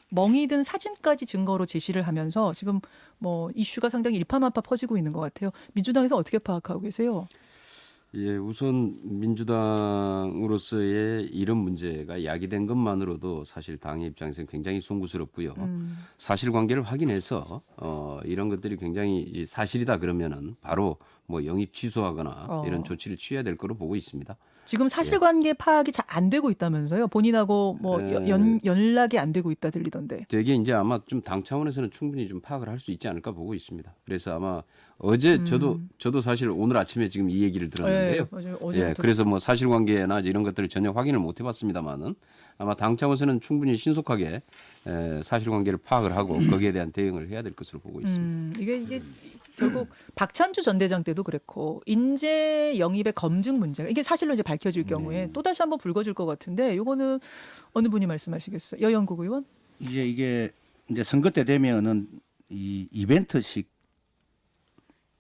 멍이 든 사진까지 증거로 제시를 하면서 지금 뭐 이슈가 상당히 일파만파 퍼지고 있는 것 같아요. 민주당에서 어떻게 파악하고 계세요? 예, 우선 민주당으로서의 이런 문제가 야기된 것만으로도 사실 당의 입장에서는 굉장히 송구스럽고요. 사실관계를 확인해서 이런 것들이 굉장히 사실이다 그러면은 바로 뭐 영입 취소하거나 이런 조치를 취해야 될 거로 보고 있습니다. 지금 사실관계 파악이 잘 안 되고 있다면서요? 본인하고 뭐 연락이 안 되고 있다 들리던데. 되게 이제 아마 좀 당 차원에서는 충분히 좀 파악을 할 수 있지 않을까 보고 있습니다. 그래서 아마 어제 저도 사실 오늘 아침에 지금 이 얘기를 들었는데요. 예, 그래서 뭐 사실관계나 이런 것들을 전혀 확인을 못 해봤습니다만은 아마 당 차원에서는 충분히 신속하게 사실관계를 파악을 하고 거기에 대한 대응을 해야 될 것으로 보고 있습니다. 이게 결국 박찬주 전 대장 때도 그랬고 인재 영입의 검증 문제가 이게 사실로 이제 밝혀질 경우에 또 다시 한번 불거질 것 같은데 이거는 어느 분이 말씀하시겠어요? 여영국 의원? 이게 이제 선거 때 되면은 이 이벤트식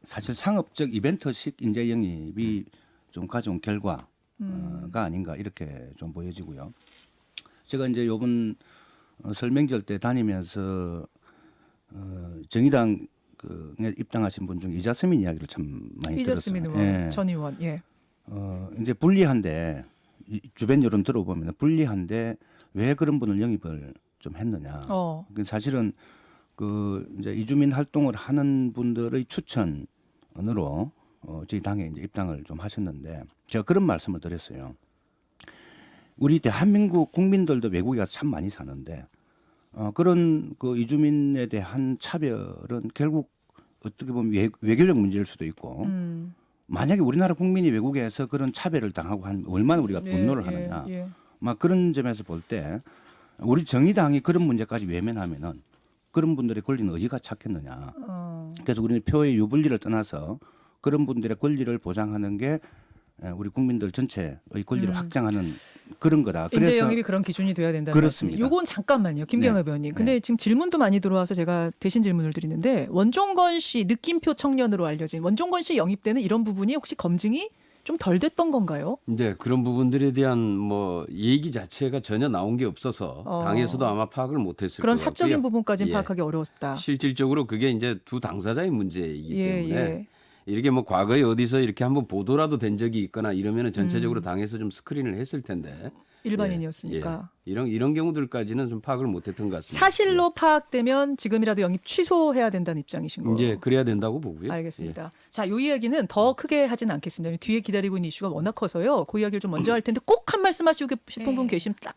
사실 상업적 이벤트식 인재 영입이 좀 가져온 결과가 아닌가 이렇게 좀 보여지고요. 제가 이제 요번 설명절 때 다니면서 정의당 입당하신 분 중에 이자스민 이야기를 참 많이 이자스민 들었어요. 의원, 예. 전 의원. 예. 이제 불리한데 주변 여론 들어보면 불리한데 왜 그런 분을 영입을 좀 했느냐. 사실은 이제 이주민 활동을 하는 분들의 추천으로 저희 당에 이제 입당을 좀 하셨는데 제가 그런 말씀을 드렸어요. 우리 대한민국 국민들도 외국에 가서 참 많이 사는데 그런 이주민에 대한 차별은 결국 어떻게 보면 외교적 문제일 수도 있고 만약에 우리나라 국민이 외국에서 그런 차별을 당하고 하면 얼마나 우리가 분노를 하느냐. 막 그런 점에서 볼 때 우리 정의당이 그런 문제까지 외면하면은 그런 분들의 권리는 어디가 찾겠느냐. 그래서 우리는 표의 유불리를 떠나서 그런 분들의 권리를 보장하는 게 우리 국민들 전체의 권리를 확장하는 그런 거다. 인재 영입이 그런 기준이 돼야 된다는 그렇습니다. 말씀이죠. 이건 잠깐만요. 김경엽 의원님. 근데 지금 질문도 많이 들어와서 제가 대신 질문을 드리는데 원종건 씨 느낌표 청년으로 알려진 원종건 씨 영입 때는 이런 부분이 혹시 검증이 좀 덜 됐던 건가요? 이제 그런 부분들에 대한 뭐 얘기 자체가 전혀 나온 게 없어서 당에서도 아마 파악을 못했을 그런 것 같고요. 사적인 부분까지는 파악하기 어려웠다. 실질적으로 그게 이제 두 당사자의 문제이기 때문에 이렇게 뭐 과거에 어디서 이렇게 한번 보도라도 된 적이 있거나 이러면은 전체적으로 당에서 좀 스크린을 했을 텐데 일반인이었으니까 이런 경우들까지는 좀 파악을 못했던 것 같습니다. 사실로 파악되면 지금이라도 영입 취소해야 된다는 입장이신 거예요. 이제 그래야 된다고 보고요. 알겠습니다. 자, 이 이야기는 더 크게 하진 않겠습니다. 뒤에 기다리고 있는 이슈가 워낙 커서요. 그 이야기를 좀 먼저 할 텐데 꼭 한 말씀 하시고 싶은 분 계시면 딱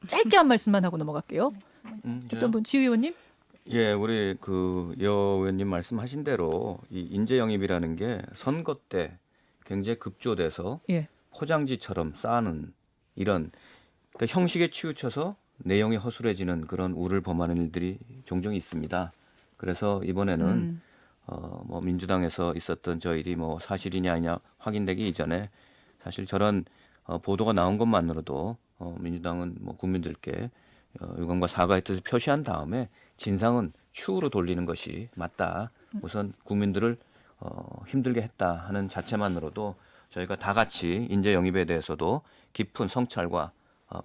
짧게 한 말씀만 하고 넘어갈게요. 어떤 분? 지우 의원님? 예, 우리 여 의원님 말씀하신 대로 이 인재 영입이라는 게 선거 때 굉장히 급조돼서 포장지처럼 쌓는 이런 그러니까 형식에 치우쳐서 내용이 허술해지는 그런 우를 범하는 일들이 종종 있습니다. 그래서 이번에는 뭐 민주당에서 있었던 저 일이 뭐 사실이냐 아니냐 확인되기 이전에 사실 저런 보도가 나온 것만으로도 민주당은 뭐 국민들께 유감과 사과의 뜻을 표시한 다음에 진상은 추후로 돌리는 것이 맞다. 우선 국민들을 힘들게 했다 하는 자체만으로도 저희가 다 같이 인재 영입에 대해서도 깊은 성찰과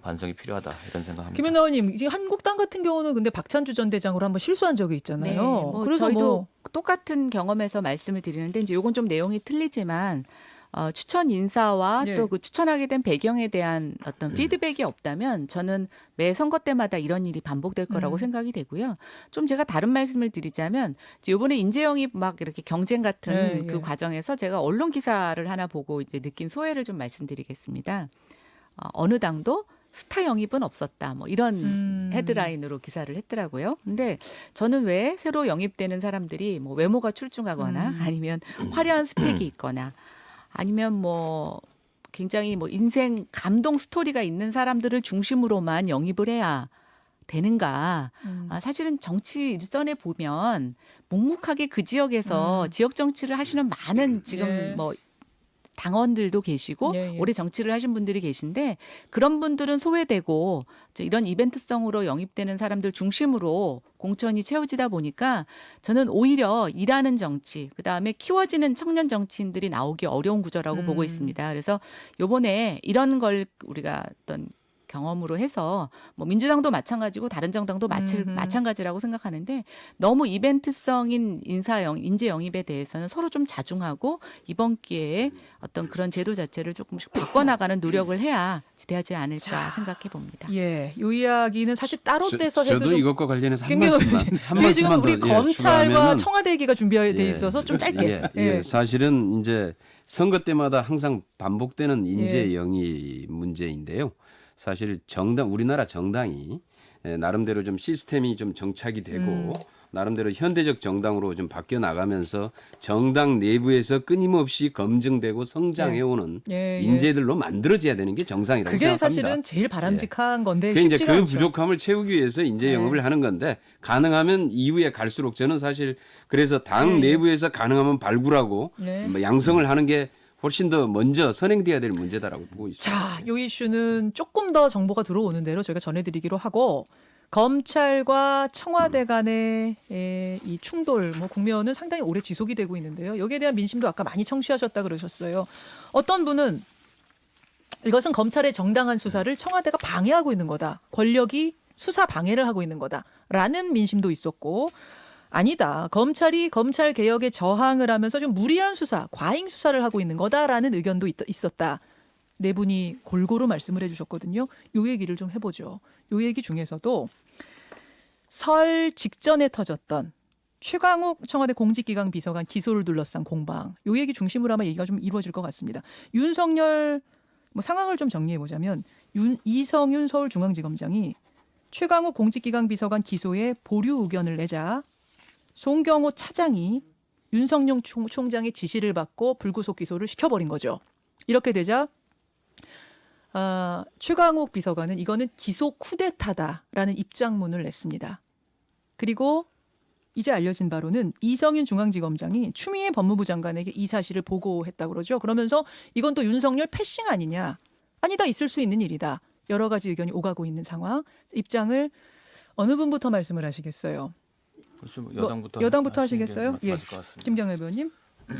반성이 필요하다 이런 생각합니다. 김연아 의원님, 지금 한국당 같은 경우는 근데 박찬주 전 대장으로 한번 실수한 적이 있잖아요. 네, 뭐 그래서 저희도 똑같은 경험에서 말씀을 드리는데 이제 요건 좀 내용이 틀리지만 추천 인사와 또 그 추천하게 된 배경에 대한 어떤 피드백이 없다면 저는 매 선거 때마다 이런 일이 반복될 거라고 생각이 되고요. 좀 제가 다른 말씀을 드리자면 이번에 인재 영입 막 이렇게 경쟁 같은 그 과정에서 제가 언론 기사를 하나 보고 이제 느낀 소회를 좀 말씀드리겠습니다. 어느 당도 스타 영입은 없었다. 뭐 이런 헤드라인으로 기사를 했더라고요. 근데 저는 왜 새로 영입되는 사람들이 뭐 외모가 출중하거나 아니면 화려한 스펙이 있거나 아니면 뭐 굉장히 뭐 인생 감동 스토리가 있는 사람들을 중심으로만 영입을 해야 되는가. 사실은 정치 일선에 보면 묵묵하게 그 지역에서 지역 정치를 하시는 많은 지금 뭐 당원들도 계시고 오래 정치를 하신 분들이 계신데 그런 분들은 소외되고 이런 이벤트성으로 영입되는 사람들 중심으로 공천이 채워지다 보니까 저는 오히려 일하는 정치 그다음에 키워지는 청년 정치인들이 나오기 어려운 구조라고 보고 있습니다. 그래서 이번에 이런 걸 우리가 어떤 경험으로 해서 뭐 민주당도 마찬가지고 다른 정당도 마찬가지라고 생각하는데 너무 이벤트성인 인재 영입에 대해서는 서로 좀 자중하고 이번 기회에 어떤 그런 제도 자체를 조금씩 바꿔나가는 노력을 해야 되지 않을까 생각해 봅니다. 예, 이 이야기는 사실 따로 떼서 해도 저도 좀 이것과 관련해서 한 김경호 말씀만 뒤에 지금 우리 검찰과 추가하면은 청와대 얘기가 준비돼 예. 있어서 좀 짧게. 사실은 이제 선거 때마다 항상 반복되는 인재 예. 영입 문제인데요. 사실 우리나라 정당이 나름대로 좀 시스템이 좀 정착이 되고 나름대로 현대적 정당으로 좀 바뀌어 나가면서 정당 내부에서 끊임없이 검증되고 성장해오는 예, 예. 인재들로 만들어져야 되는 게 정상이라고 그게 생각합니다. 사실은 제일 바람직한 건데 그 이제 쉽지가 그 않죠. 부족함을 채우기 위해서 인재 영입을 하는 건데 가능하면 이후에 갈수록 저는 사실 그래서 당 내부에서 가능하면 발굴하고 뭐 양성을 하는 게 훨씬 더 먼저 선행돼야 될 문제다라고 보고 있습니다. 자, 이 이슈는 조금 더 정보가 들어오는 대로 저희가 전해드리기로 하고 검찰과 청와대 간의 이 충돌, 뭐 국면은 상당히 오래 지속이 되고 있는데요. 여기에 대한 민심도 아까 많이 청취하셨다 그러셨어요. 어떤 분은 이것은 검찰의 정당한 수사를 청와대가 방해하고 있는 거다. 권력이 수사 방해를 하고 있는 거다라는 민심도 있었고 아니다. 검찰이 검찰 개혁에 저항을 하면서 좀 무리한 수사, 과잉 수사를 하고 있는 거다라는 의견도 있었다. 네 분이 골고루 말씀을 해주셨거든요. 요 얘기를 좀 해보죠. 요 얘기 중에서도 설 직전에 터졌던 최강욱 청와대 공직기강 비서관 기소를 둘러싼 공방. 요 얘기 중심으로 아마 얘기가 좀 이루어질 것 같습니다. 윤석열 뭐 상황을 좀 정리해보자면 이성윤 서울중앙지검장이 최강욱 공직기강 비서관 기소에 보류 의견을 내자 송경호 차장이 윤석열 총장의 지시를 받고 불구속 기소를 시켜버린 거죠. 이렇게 되자 최강욱 비서관은 이거는 기소 쿠데타다라는 입장문을 냈습니다. 그리고 이제 알려진 바로는 이성윤 중앙지검장이 추미애 법무부 장관에게 이 사실을 보고했다고 그러죠. 그러면서 이건 또 윤석열 패싱 아니냐. 아니다, 있을 수 있는 일이다. 여러 가지 의견이 오가고 있는 상황. 입장을 어느 분부터 말씀을 하시겠어요? 여당부터 하시겠어요? 예, 김경일 의원님.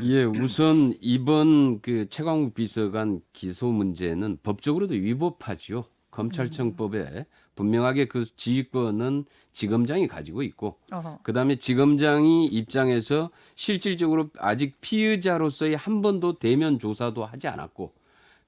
예, 우선 이번 그 최강욱 비서관 기소 문제는 법적으로도 위법하지요. 검찰청법에 분명하게 그 지휘권은 지검장이 가지고 있고, 그다음에 지검장이 입장에서 실질적으로 아직 피의자로서의 한 번도 대면 조사도 하지 않았고,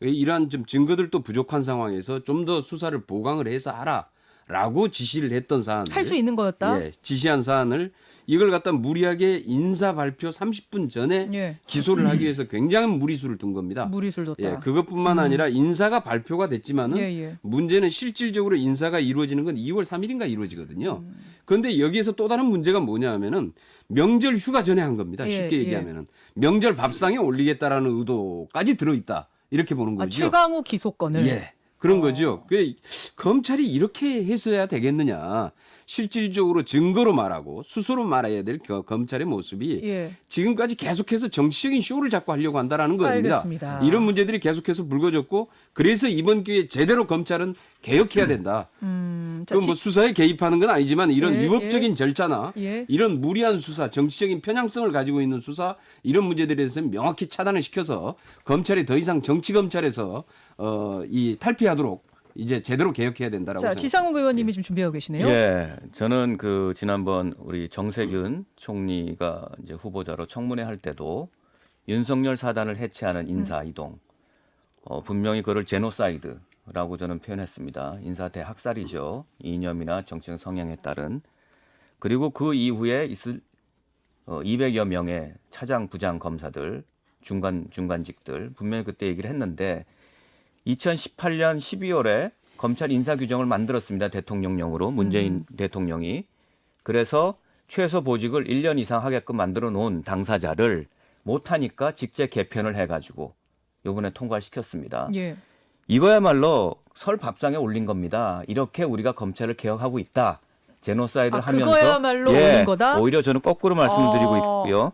이러한 좀 증거들도 부족한 상황에서 좀 더 수사를 보강을 해서 하라라고 지시를 했던 사안을 할 수 있는 거였다. 예, 지시한 사안을 이걸 갖다 무리하게 인사 발표 30분 전에 기소를 하기 위해서 굉장한 무리수를 둔 겁니다. 무리수를 뒀다. 예, 그것뿐만 아니라 인사가 발표가 됐지만은 문제는 실질적으로 인사가 이루어지는 건 2월 3일인가 이루어지거든요. 그런데 여기에서 또 다른 문제가 뭐냐 하면은 명절 휴가 전에 한 겁니다. 쉽게 얘기하면은 명절 밥상에 올리겠다라는 의도까지 들어있다. 이렇게 보는 거죠. 최강욱 기소권을. 예. 그런 거죠. 검찰이 이렇게 했어야 되겠느냐. 실질적으로 증거로 말하고 수소로 말해야 될 검찰의 모습이 지금까지 계속해서 정치적인 쇼를 자꾸 하려고 한다라는 겁니다. 알겠습니다. 이런 문제들이 계속해서 불거졌고 그래서 이번 기회에 제대로 검찰은 개혁해야 된다. 그건 뭐 수사에 개입하는 건 아니지만 이런 위법적인 절차나 이런 무리한 수사, 정치적인 편향성을 가지고 있는 수사 이런 문제들에 대해서는 명확히 차단을 시켜서 검찰이 더 이상 정치 검찰에서 이 탈피하도록 이제 제대로 개혁해야 된다라고 생각합니다. 지상욱 의원님이 지금 준비하고 계시네요. 예, 저는 그 지난번 우리 정세균 총리가 이제 후보자로 청문회 할 때도 윤석열 사단을 해체하는 인사 이동, 분명히 그걸 제노사이드라고 저는 표현했습니다. 인사 대학살이죠. 이념이나 정치적 성향에 따른. 그리고 그 이후에 있을 200여 명의 차장, 부장 검사들, 중간직들 분명히 그때 얘기를 했는데 2018년 12월에 검찰 인사 규정을 만들었습니다. 대통령령으로 문재인 대통령이. 그래서 최소 보직을 1년 이상 하게끔 만들어 놓은 당사자를 못하니까 직제 개편을 해가지고 이번에 통과를 시켰습니다. 이거야말로 설 밥상에 올린 겁니다. 이렇게 우리가 검찰을 개혁하고 있다. 제노사이드를 하면서 그거야말로 올린 거다? 오히려 저는 거꾸로 말씀을 드리고 있고요.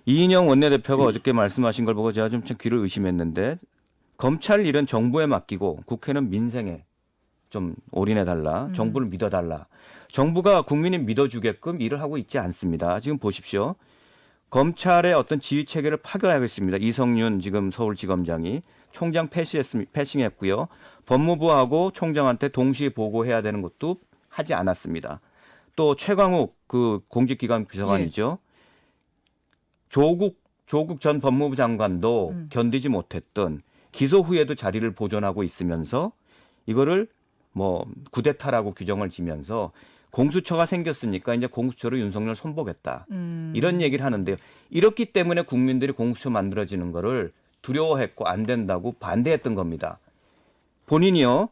이인영 원내대표가 어저께 말씀하신 걸 보고 제가 좀 귀를 의심했는데 검찰 일은 정부에 맡기고 국회는 민생에 좀 올인해달라. 정부를 믿어달라. 정부가 국민이 믿어주게끔 일을 하고 있지 않습니다. 지금 보십시오. 검찰의 어떤 지휘 체계를 파괴하겠습니다. 이성윤 지금 서울지검장이 총장 패싱했고요. 법무부하고 총장한테 동시에 보고해야 되는 것도 하지 않았습니다. 또 최광욱 그 공직기관 비서관이죠. 조국 전 법무부 장관도 견디지 못했던 기소 후에도 자리를 보존하고 있으면서 이거를 뭐 구데타라고 규정을 지면서 공수처가 생겼으니까 이제 공수처로 윤석열 손보겠다. 이런 얘기를 하는데요. 이렇기 때문에 국민들이 공수처 만들어지는 거를 두려워했고 안 된다고 반대했던 겁니다. 본인이요.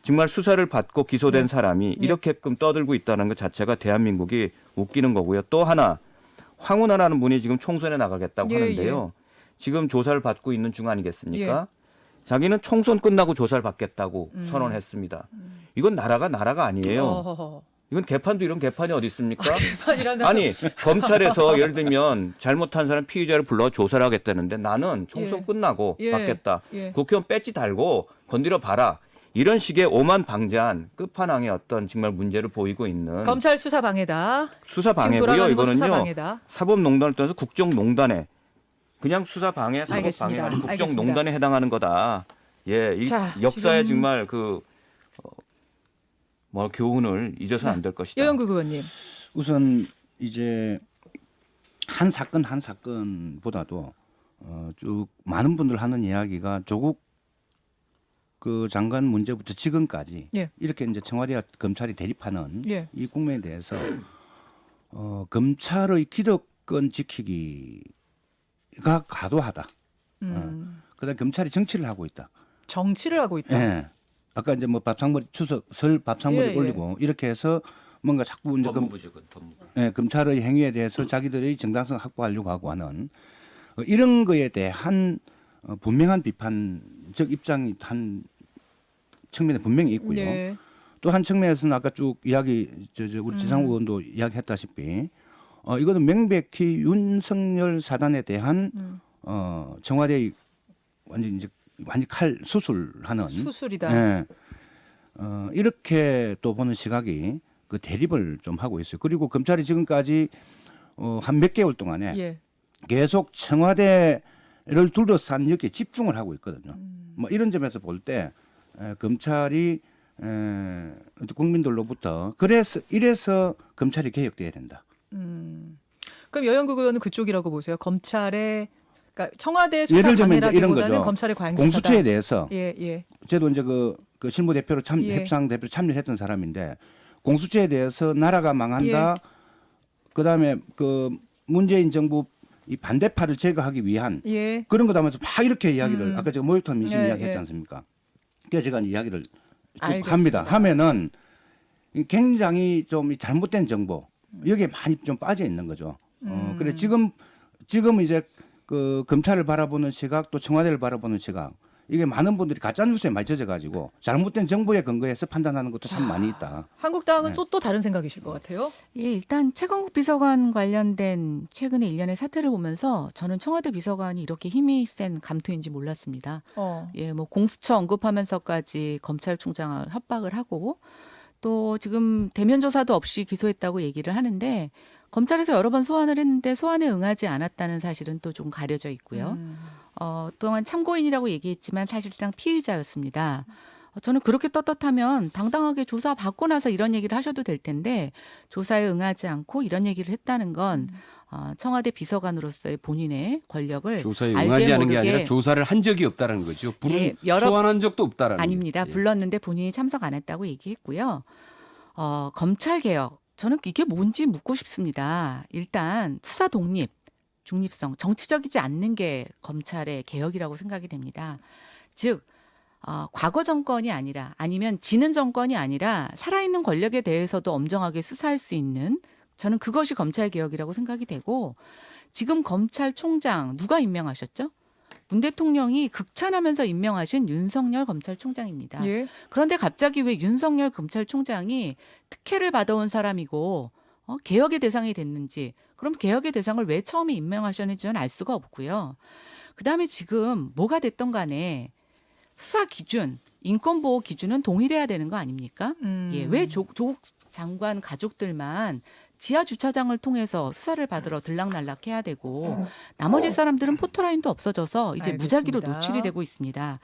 정말 수사를 받고 기소된 사람이 이렇게끔 떠들고 있다는 것 자체가 대한민국이 웃기는 거고요. 또 하나 황운하라는 분이 지금 총선에 나가겠다고 하는데요. 지금 조사를 받고 있는 중 아니겠습니까? 자기는 총선 끝나고 조사를 받겠다고 선언했습니다. 이건 나라가 아니에요. 이건 개판도 이런 개판이 어디 있습니까? 아니 검찰에서 예를 들면 잘못한 사람 피의자를 불러 조사를 하겠다는데 나는 총선 끝나고 받겠다. 국회의원 배지 달고 건드려 봐라. 이런 식의 오만방자한 끝판왕의 어떤 정말 문제를 보이고 있는 검찰 수사 방해다. 수사 방해고요. 이거는요. 수사 방해다. 사법농단을 떠나서 국정농단에 그냥 수사 방해, 사법 방해가 아니고 국정농단에 해당하는 거다. 예, 이 자, 역사에 지금... 정말 뭐 교훈을 잊어서는 안 될 것이다. 여영국 의원님. 우선 이제 한 사건보다도 쭉 많은 분들 하는 이야기가 조국 그 장관 문제부터 지금까지 이렇게 이제 청와대와 검찰이 대립하는 이 국면에 대해서 검찰의 기득권 지키기가 과도하다. 그다음 검찰이 정치를 하고 있다. 정치를 하고 있다. 예. 아까 이제 뭐 밥상머리 설 밥상머리 올리고 이렇게 해서 뭔가 자꾸 이제 검찰의 행위에 대해서 자기들의 정당성 확보하려고 하고 하는 이런 거에 대한 분명한 비판적 입장이 한 측면에 분명히 있고요. 또 한 측면에서는 아까 쭉 이야기 우리 지상욱 의원도 이야기했다시피 이거는 명백히 윤석열 사단에 대한 청와대의 완전 칼 수술하는 수술이다. 예. 이렇게 또 보는 시각이 그 대립을 좀 하고 있어요. 그리고 검찰이 지금까지 한 몇 개월 동안에 계속 청와대를 둘러싼 여기에 집중을 하고 있거든요. 뭐 이런 점에서 볼 때 검찰이 국민들로부터 이래서 검찰이 개혁돼야 된다. 그럼 여영국 의원은 그쪽이라고 보세요. 검찰의 그러니까 청와대 수사 예를 들면 이런 방해라기보다는 거죠. 검찰의 과잉 수사다. 공수처에 대해서 저도 이제 그 실무 대표로 협상 대표로 참여했던 사람인데 공수처에 대해서 나라가 망한다. 그다음에 그 문재인 정부 이 반대파를 제거하기 위한 그런 거 하면서 막 이렇게 이야기를 아까 제가 모욕탕 민심 이야기했지 않습니까? 그래서 제가 이야기를 쭉 합니다. 하면은 굉장히 좀 잘못된 정보 여기에 많이 좀 빠져 있는 거죠. 그래 지금 이제 그 검찰을 바라보는 시각 또 청와대를 바라보는 시각 이게 많은 분들이 가짜 뉴스에 많이 젖어가지고 잘못된 정보에 근거해서 판단하는 것도 참 많이 있다. 한국당은 또 다른 생각이실 것 같아요. 예, 일단 최강욱 비서관 관련된 최근의 일련의 사태를 보면서 저는 청와대 비서관이 이렇게 힘이 센 감투인지 몰랐습니다. 예, 뭐 공수처 언급하면서까지 검찰총장을 협박을 하고 또 지금 대면 조사도 없이 기소했다고 얘기를 하는데 검찰에서 여러 번 소환을 했는데 소환에 응하지 않았다는 사실은 또 좀 가려져 있고요. 또한 참고인이라고 얘기했지만 사실상 피의자였습니다. 저는 그렇게 떳떳하면 당당하게 조사 받고 나서 이런 얘기를 하셔도 될 텐데 조사에 응하지 않고 이런 얘기를 했다는 건 청와대 비서관으로서의 본인의 권력을 조사에 응하지 않은 게 아니라 조사를 한 적이 없다는 거죠. 소환한 적도 없다라는 아닙니다. 게. 불렀는데 본인이 참석 안 했다고 얘기했고요. 검찰 개혁 저는 이게 뭔지 묻고 싶습니다. 일단 수사 독립, 중립성, 정치적이지 않는 게 검찰의 개혁이라고 생각이 됩니다. 즉 과거 정권이 아니라 아니면 지는 정권이 아니라 살아있는 권력에 대해서도 엄정하게 수사할 수 있는 저는 그것이 검찰 개혁이라고 생각이 되고 지금 검찰총장 누가 임명하셨죠? 문 대통령이 극찬하면서 임명하신 윤석열 검찰총장입니다. 그런데 갑자기 왜 윤석열 검찰총장이 특혜를 받아온 사람이고 개혁의 대상이 됐는지 그럼 개혁의 대상을 왜 처음에 임명하셨는지 저는 알 수가 없고요. 그다음에 지금 뭐가 됐던 간에 수사 기준, 인권보호 기준은 동일해야 되는 거 아닙니까? 왜 조국 장관 가족들만 지하 주차장을 통해서 수사를 받으러 들락날락 해야 되고 나머지 사람들은 포토라인도 없어져서 이제 무작위로 알겠습니다. 노출이 되고 있습니다.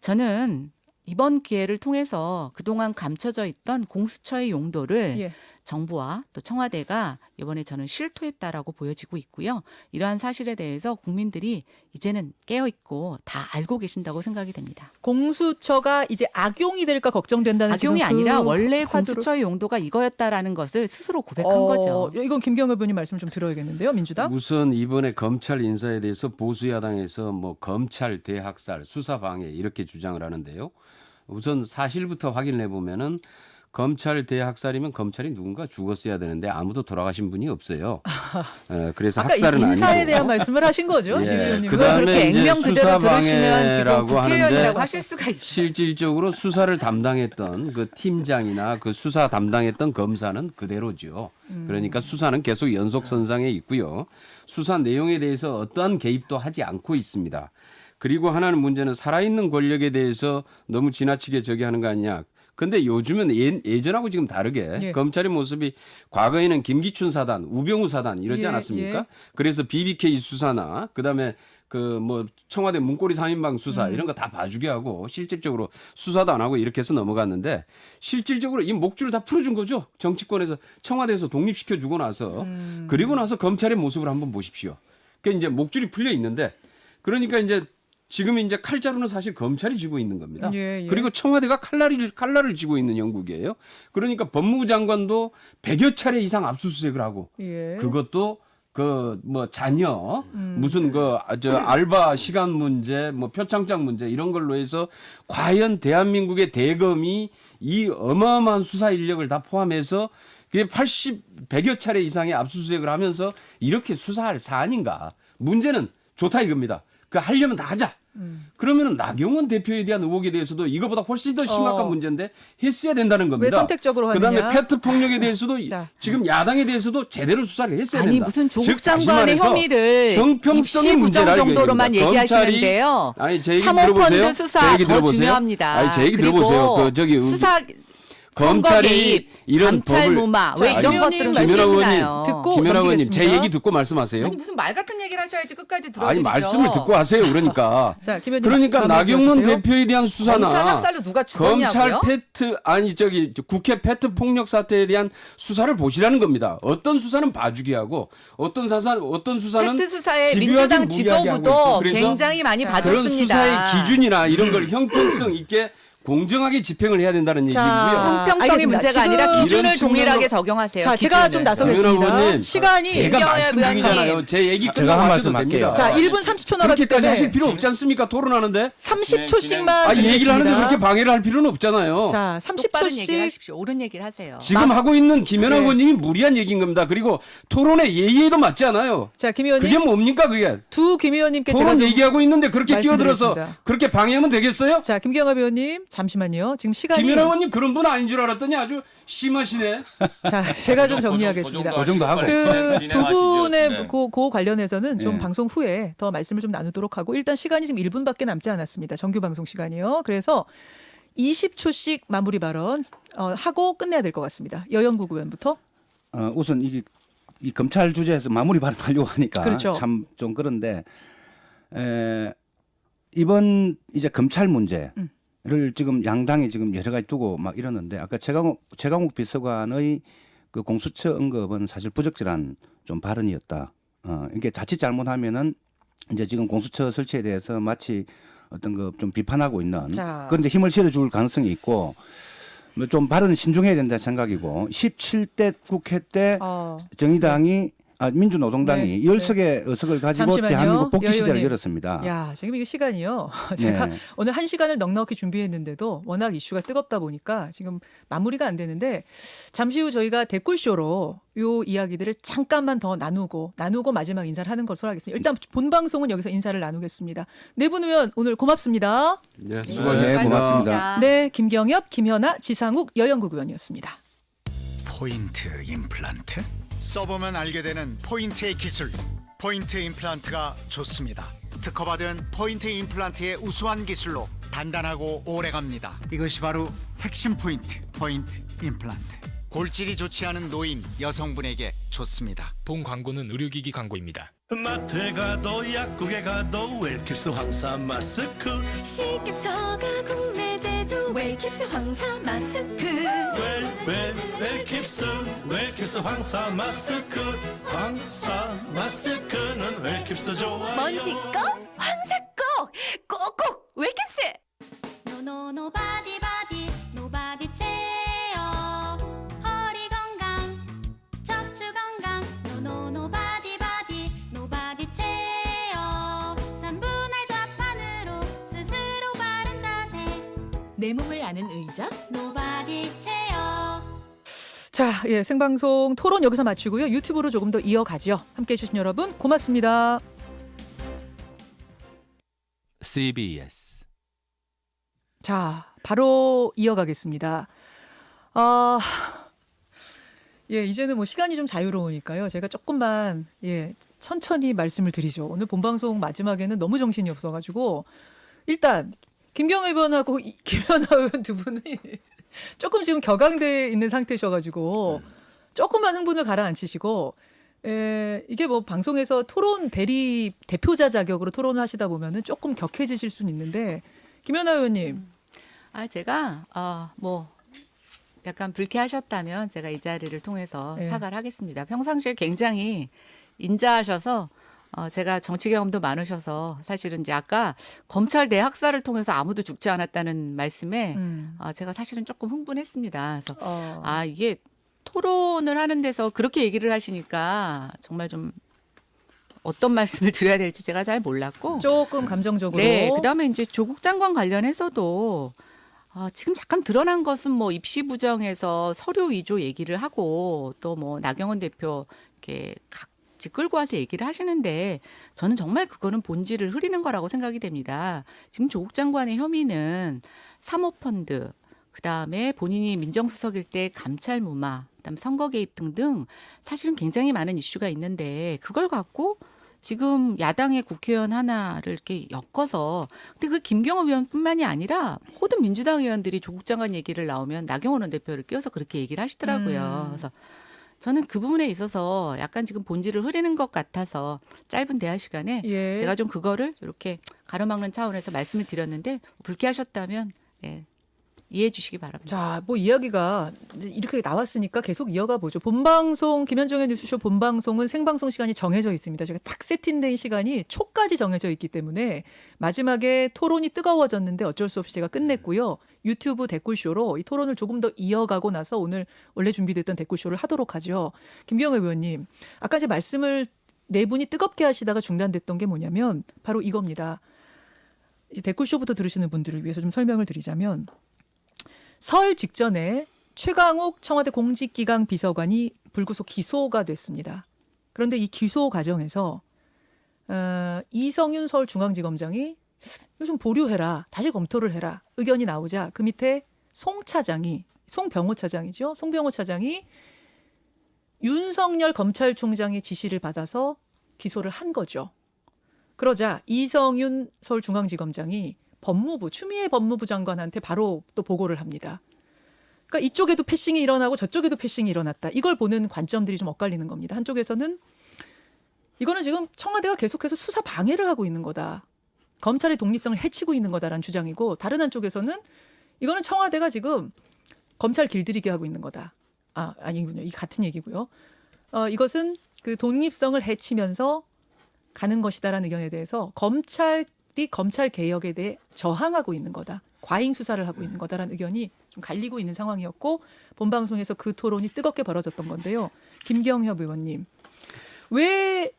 저는 이번 기회를 통해서 그동안 감춰져 있던 공수처의 용도를 예. 정부와 또 청와대가 이번에 저는 실토했다라고 보여지고 있고요. 이러한 사실에 대해서 국민들이 이제는 깨어있고 다 알고 계신다고 생각이 됩니다. 공수처가 이제 악용이 될까 걱정된다는 악용이 지금 아니라 그 원래 화두로- 공수처의 용도가 이거였다라는 것을 스스로 고백한 거죠. 이건 김경엽 의원님 말씀 좀 들어야겠는데요, 민주당. 우선 이번에 검찰 인사에 대해서 보수 야당에서 뭐 검찰 대학살, 수사 방해 이렇게 주장을 하는데요. 우선 사실부터 확인해 보면은 검찰 대학살이면 검찰이 누군가 죽었어야 되는데 아무도 돌아가신 분이 없어요. 그래서 아까 학살은 인사에 아니고. 대한 말씀을 하신 거죠, 예, 진시 의원님. 그다음에 그렇게 이제 액면 그대로 들으시면 지금 수사방해라고 국회의원이라고 하는데 하실 수가 있어요. 실질적으로 수사를 담당했던 그 팀장이나 그 수사 담당했던 검사는 그대로죠. 그러니까 수사는 계속 연속선상에 있고요. 수사 내용에 대해서 어떠한 개입도 하지 않고 있습니다. 그리고 하나는 문제는 살아있는 권력에 대해서 너무 지나치게 저기 하는 거 아니냐. 근데 요즘은 예전하고 지금 다르게 예. 검찰의 모습이 과거에는 김기춘 사단, 우병우 사단 이러지 예, 않았습니까? 예. 그래서 BBK 수사나 그다음에 그 뭐 청와대 문고리 3인방 수사 이런 거 다 봐주게 하고 실질적으로 수사도 안 하고 이렇게 해서 넘어갔는데 실질적으로 이 목줄을 다 풀어준 거죠. 정치권에서 청와대에서 독립시켜 주고 나서 그리고 나서 검찰의 모습을 한번 보십시오. 그러니까 이제 목줄이 풀려 있는데 그러니까 이제 지금 이제 칼자루는 사실 검찰이 쥐고 있는 겁니다. 예, 예. 그리고 청와대가 칼날을 쥐고 있는 형국이에요. 그러니까 법무부 장관도 100여 차례 이상 압수수색을 하고 예. 그것도 그 뭐 자녀 무슨 그 저 알바 시간 문제 뭐 표창장 문제 이런 걸로 해서 과연 대한민국의 대검이 이 어마어마한 수사 인력을 다 포함해서 그게 100여 차례 이상의 압수수색을 하면서 이렇게 수사할 사안인가? 문제는 좋다 이겁니다. 그 하려면 다 하자. 그러면은 나경원 대표에 대한 의혹에 대해서도 이거보다 훨씬 더 심각한 문제인데 했어야 된다는 겁니다. 왜 선택적으로 하느냐? 그다음에 페트 폭력에 대해서도 자. 지금 야당에 대해서도 제대로 수사를 했어야 아니 된다. 무슨 즉, 조국 다시 장관의 말해서 혐의를 형평성의 입시 문제라 부정 정도로만 이겁니다. 얘기하시는데요. 아니 제 얘기 사모펀드 들어보세요. 제 수사 얘기 더 들어보세요. 중요합니다. 아니 제 얘기 그리고 들어보세요. 그 저기 수사 검찰이 개입, 이런 감찰 법을 무마 자, 왜 이런 김의원님 것들은 말씀 김연아 의원님 쓰시나요? 듣고 김연아 의원님 제 넘기겠습니다. 얘기 듣고 말씀하세요. 아니 무슨 말 같은 얘기를 하셔야지 끝까지 들어드리죠. 아니 말씀을 듣고 하세요. 그러니까. 자, 김 의원님 그러니까 다음 나경원 말씀 대표에 대한 수사나 검찰 학살로 누가 죽었냐고요? 검찰 페트 아니 저기 국회 페트 폭력 사태에 대한 수사를 보시라는 겁니다. 어떤 수사는 봐주게 하고 어떤 수사는 페트 수사에 집요하게 민주당 무리하게 하고 지도부도 있고. 그래서 굉장히 많이 자, 그런 봐줬습니다. 수사의 기준이나 이런 걸 형평성 있게 공정하게 집행을 해야 된다는 자, 얘기고요. 형평성이 알겠습니다. 문제가 지금 아니라 기준을 이런 측면으로- 동일하게 적용하세요. 자, 제가 기준을. 좀 김연아 나서겠습니다. 의원님, 시간이 제가 김경엽 말씀 의원님. 중이잖아요. 제 얘기 제가 끝나고 한 하셔도 말씀 됩니다. 할게요. 자, 1분 30초 남았기 그렇게까지 때문에 하실 필요 없지 않습니까? 토론하는데. 30초씩만 아, 얘기를 하는데 그렇게 드리겠습니다. 방해를 할 필요는 없잖아요. 자, 똑바른 얘기를 30초씩 하십시오. 옳은 얘기를 하세요. 지금 하고 있는 김연아 네. 의원님이 무리한 얘기인 겁니다. 그리고 토론의 예의에도 맞지 않아요. 자, 김 의원님 그게 뭡니까 그게? 두 김 의원님께 제가 토론 좀 얘기하고 있는데 그렇게 끼어들어서 말씀드리겠습니다. 그렇게 방해하면 되겠어요? 자, 김경엽 의원님 잠시만요. 지금 시간이 김연아 의원님 그런 분 아닌 줄 알았더니 아주 심하시네. 자, 제가 좀 정리하겠습니다. 그 정도 하고. 그 두 분의 진행. 그 관련해서는 좀 네. 방송 후에 더 말씀을 좀 나누도록 하고 일단 시간이 지금 1분밖에 남지 않았습니다. 정규 방송 시간이요. 그래서 20초씩 마무리 발언 하고 끝내야 될 것 같습니다. 여영국 의원부터. 우선 이 검찰 주제에서 마무리 발언하려고 하니까 그렇죠. 참 좀 그런데 이번 이제 검찰 문제를 지금 양당이 지금 여러 가지 두고 막 이러는데 아까 최강욱 비서관의 그 공수처 언급은 사실 부적절한 좀 발언이었다. 이게 자칫 잘못하면은 이제 지금 공수처 설치에 대해서 마치 어떤 거 좀 비판하고 있는 자. 그런데 힘을 실어줄 가능성이 있고 뭐좀 발언 신중해야 된다 생각이고 17대 국회 때 정의당이 민주노동당이 네, 10석의 의석을 가지고 잠시만요. 대한민국 복지 여 시대를 의원님. 열었습니다. 야, 지금 이거 시간이요. 제가 네. 오늘 1시간을 넉넉히 준비했는데도 워낙 이슈가 뜨겁다 보니까 지금 마무리가 안 되는데 잠시 후 저희가 댓글쇼로 요 이야기들을 잠깐만 더 나누고 마지막 인사를 하는 것으로 하겠습니다. 일단 본 방송은 여기서 인사를 나누겠습니다. 네 분 의원 오늘 고맙습니다. 네, 네, 수고하셨습니다. 고맙습니다. 네, 김경엽, 김현아, 지상욱, 여영국 의원이었습니다. 포인트 임플란트? 써보면 알게 되는 포인트의 기술. 포인트 임플란트가 좋습니다. 특허받은 포인트 임플란트의 우수한 기술로 단단하고 오래갑니다. 이것이 바로 핵심 포인트 임플란트. 골질이 좋지 않은 노인, 여성분에게 좋습니다. 본 광고는 의료기기 광고입니다. 마트에 가도 약국에 가도 웰키스 황사 마스크 식약처가 국내 제조 웰킵스 황사 마스크 웰키스 황사 마스크 황사 마스크는 웰키스 좋아요. 먼지 꺼 황사 꼭꼭 웰킵스 노노노 바디바디 노바디 체어 허리 건강 척추 건강 노노노 바디바디 노바디 체어 3분할 좌판으로 스스로 바른 자세 내 몸을 아는 의자 노바디 체어. 자, 예, 생방송 토론 여기서 마치고요. 유튜브로 조금 더 이어가죠. 함께해 주신 여러분 고맙습니다. CBS 자, 바로 이어가겠습니다. 예, 이제는 뭐 시간이 좀 자유로우니까요. 제가 조금만 천천히 말씀을 드리죠. 오늘 본방송 마지막에는 너무 정신이 없어가지고 일단 김경호 의원하고 김연아 의원 두 분이 조금 지금 격앙돼 있는 상태셔가지고 조금만 흥분을 가라앉히시고 이게 뭐 방송에서 토론 대표자 자격으로 토론을 하시다 보면은 조금 격해지실 수는 있는데 김연아 의원님. 제가 뭐 약간 불쾌하셨다면 제가 이 자리를 통해서 사과를 하겠습니다. 평상시에 굉장히 인자하셔서 제가 정치 경험도 많으셔서 사실은 이제 아까 검찰 내학살을 통해서 아무도 죽지 않았다는 말씀에 제가 사실은 조금 흥분했습니다. 그래서 이게 토론을 하는 데서 그렇게 얘기를 하시니까 정말 좀 어떤 말씀을 드려야 될지 제가 잘 몰랐고 조금 감정적으로. 네, 그다음에 이제 조국 장관 관련해서도 지금 잠깐 드러난 것은 뭐 입시 부정에서 서류 위조 얘기를 하고 또 뭐 나경원 대표 이렇게 각지 끌고 와서 얘기를 하시는데 저는 정말 그거는 본질을 흐리는 거라고 생각이 됩니다. 지금 조국 장관의 혐의는 사모펀드, 그다음에 본인이 민정수석일 때 감찰 무마, 그다음에 선거 개입 등등 사실은 굉장히 많은 이슈가 있는데 그걸 갖고 지금 야당의 국회의원 하나를 이렇게 엮어서 근데 그 김경호 의원뿐만이 아니라 모든 민주당 의원들이 조국 장관 얘기를 나오면 나경원 대표를 끼워서 그렇게 얘기를 하시더라고요. 그래서 저는 그 부분에 있어서 약간 지금 본질을 흐리는 것 같아서 짧은 대화 시간에 제가 좀 그거를 이렇게 가로막는 차원에서 말씀을 드렸는데 불쾌하셨다면 이해해 주시기 바랍니다. 자, 뭐 이야기가 이렇게 나왔으니까 계속 이어가 보죠. 본방송 김현정의 뉴스쇼 본방송은 생방송 시간이 정해져 있습니다. 저희가 딱 세팅된 시간이 초까지 정해져 있기 때문에 마지막에 토론이 뜨거워졌는데 어쩔 수 없이 제가 끝냈고요. 유튜브 댓글쇼로 이 토론을 조금 더 이어가고 나서 오늘 원래 준비됐던 댓글쇼를 하도록 하죠. 김경호 의원님, 아까 제 말씀을 네 분이 뜨겁게 하시다가 중단됐던 게 뭐냐면 바로 이겁니다. 이 댓글쇼부터 들으시는 분들을 위해서 좀 설명을 드리자면 설 직전에 최강욱 청와대 공직기강 비서관이 불구속 기소가 됐습니다. 그런데 이 기소 과정에서 이성윤 서울중앙지검장이 요즘 보류해라, 다시 검토를 해라 의견이 나오자 그 밑에 송병호 차장이 윤석열 검찰총장의 지시를 받아서 기소를 한 거죠. 그러자 이성윤 서울중앙지검장이 추미애 법무부 장관한테 바로 또 보고를 합니다. 그러니까 이쪽에도 패싱이 일어나고 저쪽에도 패싱이 일어났다. 이걸 보는 관점들이 좀 엇갈리는 겁니다. 한쪽에서는 이거는 지금 청와대가 계속해서 수사 방해를 하고 있는 거다. 검찰의 독립성을 해치고 있는 거다라는 주장이고 다른 한쪽에서는 이거는 청와대가 지금 검찰 길들이게 하고 있는 거다. 아니군요. 이 같은 얘기고요. 이것은 그 독립성을 해치면서 가는 것이다라는 의견에 대해서 검찰 개혁에 대해 저항하고 있는 거다. 과잉 수사를 하고 있는 거다라는 의견이 좀 갈리고 있는 상황이었고 본방송에서 그 토론이 뜨겁게 벌어졌던 건데요. 김경협 의원님, 왜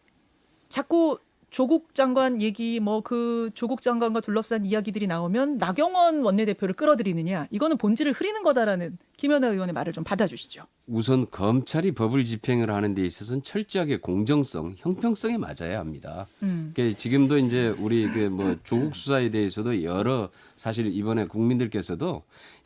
자꾸 조국 장관 얘기 그 조국 장관과 둘러싼 이야기들이 나오면 나경원 원내대표를 끌어들이느냐. 이거는 본질을 흐리는 거다라는 김연아 의원의 말을 좀 받아주시죠. 우선 검찰이 법을 집행을 하는 데 있어서는 철저하게 공정성, 형평성에 맞아야 합니다. 그러니까 지금도 이제 우리 조국 수사에 대해서도 여러 사실 이번에 국민들께서도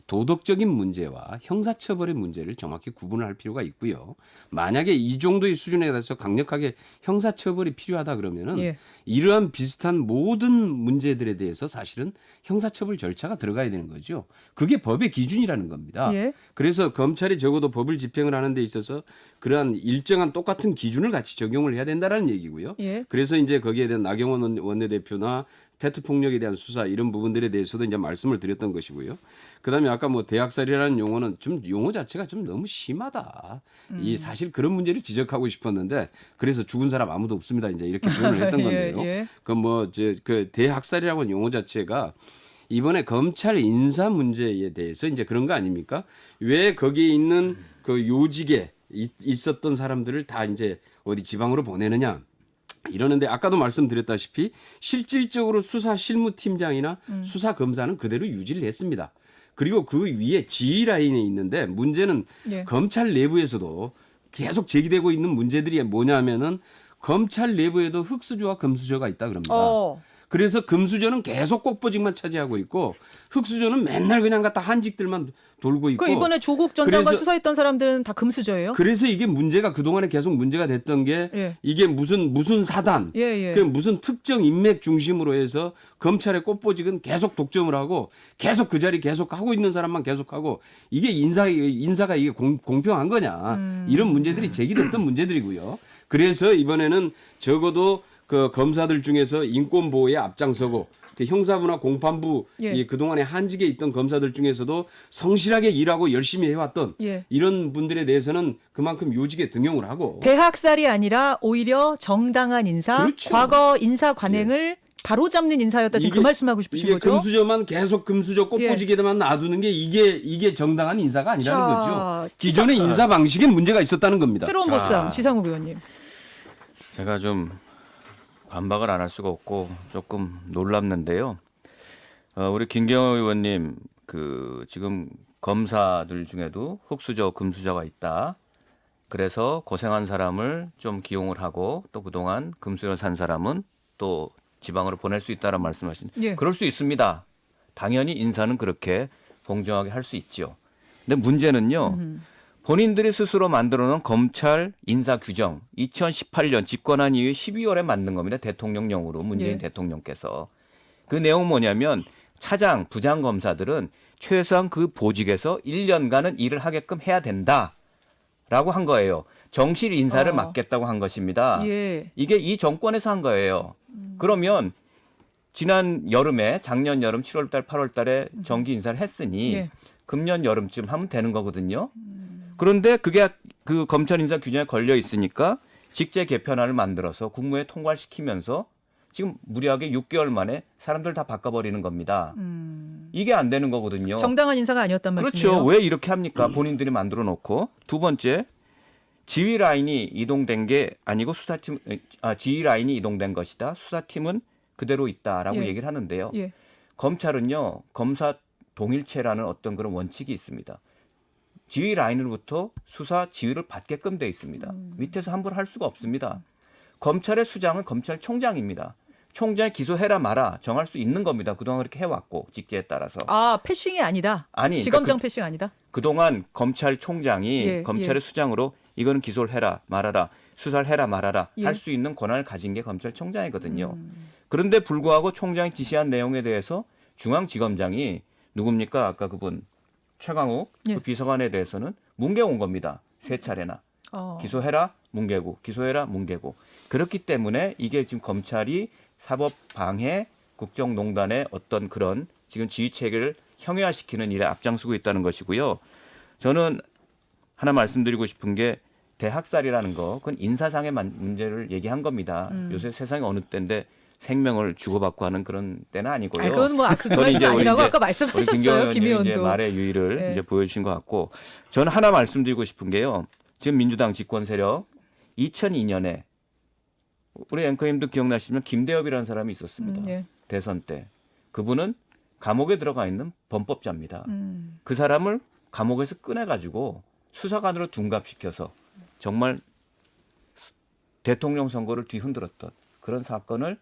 도덕적인 문제와 형사처벌의 문제를 정확히 구분을 할 필요가 있고요. 만약에 이 정도의 수준에 대해서 강력하게 형사처벌이 필요하다 그러면은 예. 이러한 비슷한 모든 문제들에 대해서 사실은 형사처벌 절차가 들어가야 되는 거죠. 그게 법의 기준이라는 겁니다. 예. 그래서 검찰이 적어도 법을 집행을 하는 데 있어서 그러한 일정한 똑같은 기준을 같이 적용을 해야 된다라는 얘기고요. 예. 그래서 이제 거기에 대한 나경원 원내대표나 페트 폭력에 대한 수사 이런 부분들에 대해서도 이제 말씀을 드렸던 것이고요. 그다음에 아까 뭐 대학살이라는 용어는 좀 용어 자체가 좀 너무 심하다. 이 사실 그런 문제를 지적하고 싶었는데 그래서 죽은 사람 아무도 없습니다. 이제 이렇게 표현을 했던 건데요. 예. 그 뭐 그 대학살이라는 용어 자체가 이번에 검찰 인사 문제에 대해서 이제 그런 거 아닙니까? 왜 거기에 있는 그 요직에 있었던 사람들을 다 이제 어디 지방으로 보내느냐? 이러는데 아까도 말씀드렸다시피 실질적으로 수사 실무팀장이나 수사 검사는 그대로 유지를 했습니다. 그리고 그 위에 지휘 라인에 있는데 문제는 예. 검찰 내부에서도 계속 제기되고 있는 문제들이 뭐냐면은 검찰 내부에도 흑수저와 금수저가 있다 그럽니다. 그래서 금수저는 계속 꼭보직만 차지하고 있고 흑수저는 맨날 그냥 갖다 한직들만 돌고 있고. 그 이번에 조국 전 장관 그래서- 수사했던 사람들은 다 금수저예요? 그래서 이게 문제가 그동안에 계속 문제가 됐던 게 예. 이게 무슨 사단, 예. 그 무슨 특정 인맥 중심으로 해서 검찰의 꽃보직은 계속 독점을 하고 계속 그 자리 계속 하고 있는 사람만 계속 하고 이게 인사가 이게 공평한 거냐 이런 문제들이 제기됐던 문제들이고요. 그래서 이번에는 적어도 그 검사들 중에서 인권 보호에 앞장서고 그 형사부나 공판부 예. 이 그동안에 한직에 있던 검사들 중에서도 성실하게 일하고 열심히 해왔던 예. 이런 분들에 대해서는 그만큼 요직에 등용을 하고 대학살이 아니라 오히려 정당한 인사, 그렇죠. 과거 인사 관행을 바로잡는 인사였다. 지금 그 이게- 말씀하고 싶으신 이게 거죠? 금수저만 계속 금수저 꽃보직에만 놔두는 게 이게 정당한 인사가 아니라는 자, 거죠. 기존의 인사 방식에 문제가 있었다는 겁니다. 새로운 보수당 지상욱 의원님. 제가 좀 반박을 안 할 수가 없고 조금 놀랍는데요. 우리 김경호 의원님 그 지금 검사들 중에도 흑수저, 금수저가 있다. 그래서 고생한 사람을 좀 기용을 하고 또 그동안 금수저 산 사람은 또 지방으로 보낼 수 있다는 말씀하신. 예. 그럴 수 있습니다. 당연히 인사는 그렇게 공정하게 할 수 있죠. 근데 문제는요. 본인들이 스스로 만들어놓은 검찰 인사 규정 2018년 집권한 이후 12월에 만든 겁니다. 대통령령으로 문재인 예. 대통령께서. 그 내용 뭐냐면 차장, 부장 검사들은 최소한 그 보직에서 1년간은 일을 하게끔 해야 된다라고 한 거예요. 정실 인사를 맡겠다고 한 것입니다. 예. 이게 이 정권에서 한 거예요. 그러면 지난 여름에 작년 여름 7월 달 8월 달에 정기 인사를 했으니 예. 금년 여름쯤 하면 되는 거거든요. 그런데 그게 그 검찰 인사 규정에 걸려 있으니까 직제 개편안을 만들어서 국무회에 통과시키면서 지금 무리하게 6개월 만에 사람들 다 바꿔버리는 겁니다. 이게 안 되는 거거든요. 정당한 인사가 아니었단 말씀이에요. 그렇죠. 왜 이렇게 합니까? 본인들이 만들어 놓고. 두 번째, 지휘 라인이 이동된 게 아니고 지휘 라인이 이동된 것이다. 수사팀은 그대로 있다라고 예. 얘기를 하는데요. 예. 검찰은요. 검사 동일체라는 어떤 그런 원칙이 있습니다. 지휘 라인으로부터 수사 지휘를 받게끔 돼 있습니다. 밑에서 함부로 할 수가 없습니다. 검찰의 수장은 검찰총장입니다. 총장이 기소해라 마라 정할 수 있는 겁니다. 그동안 그렇게 해왔고 직제에 따라서. 아, 패싱이 아니다. 아니, 지검장 그러니까 패싱 아니다. 그동안 검찰총장이 예, 검찰의 수장으로 이거는 기소를 해라 말아라 수사를 해라 말아라 예. 할 수 있는 권한을 가진 게 검찰총장이거든요. 그런데 불구하고 총장이 지시한 내용에 대해서 중앙지검장이 누굽니까? 아까 그분 최강욱 예. 그 비서관에 대해서는 뭉개온 겁니다. 세 차례나. 기소해라 뭉개고 기소해라 뭉개고. 그렇기 때문에 이게 지금 검찰이 사법방해 국정농단의 어떤 그런 지금 지휘체계를 형해화시키는 일에 앞장서고 있다는 것이고요. 저는 하나 말씀드리고 싶은 게 대학살이라는 거 그건 인사상의 문제를 얘기한 겁니다. 요새 세상이 어느 때인데 생명을 주고받고 하는 그런 때는 아니고요. 아니, 그건 뭐 그 저는 말씀 이제 우리 아니라고 이제 아까 우리 말씀하셨어요. 김경호 김 의원님이 이제 의원도. 말의 유의를 네. 이제 보여주신 것 같고 저는 하나 말씀드리고 싶은 게요. 지금 민주당 집권 세력 2002년에 우리 앵커님도 기억나시면 김대엽이라는 사람이 있었습니다. 예. 대선 때 그분은 감옥에 들어가 있는 범법자입니다. 그 사람을 감옥에서 꺼내가지고 수사관으로 둔갑시켜서 정말 대통령 선거를 뒤흔들었던 그런 사건을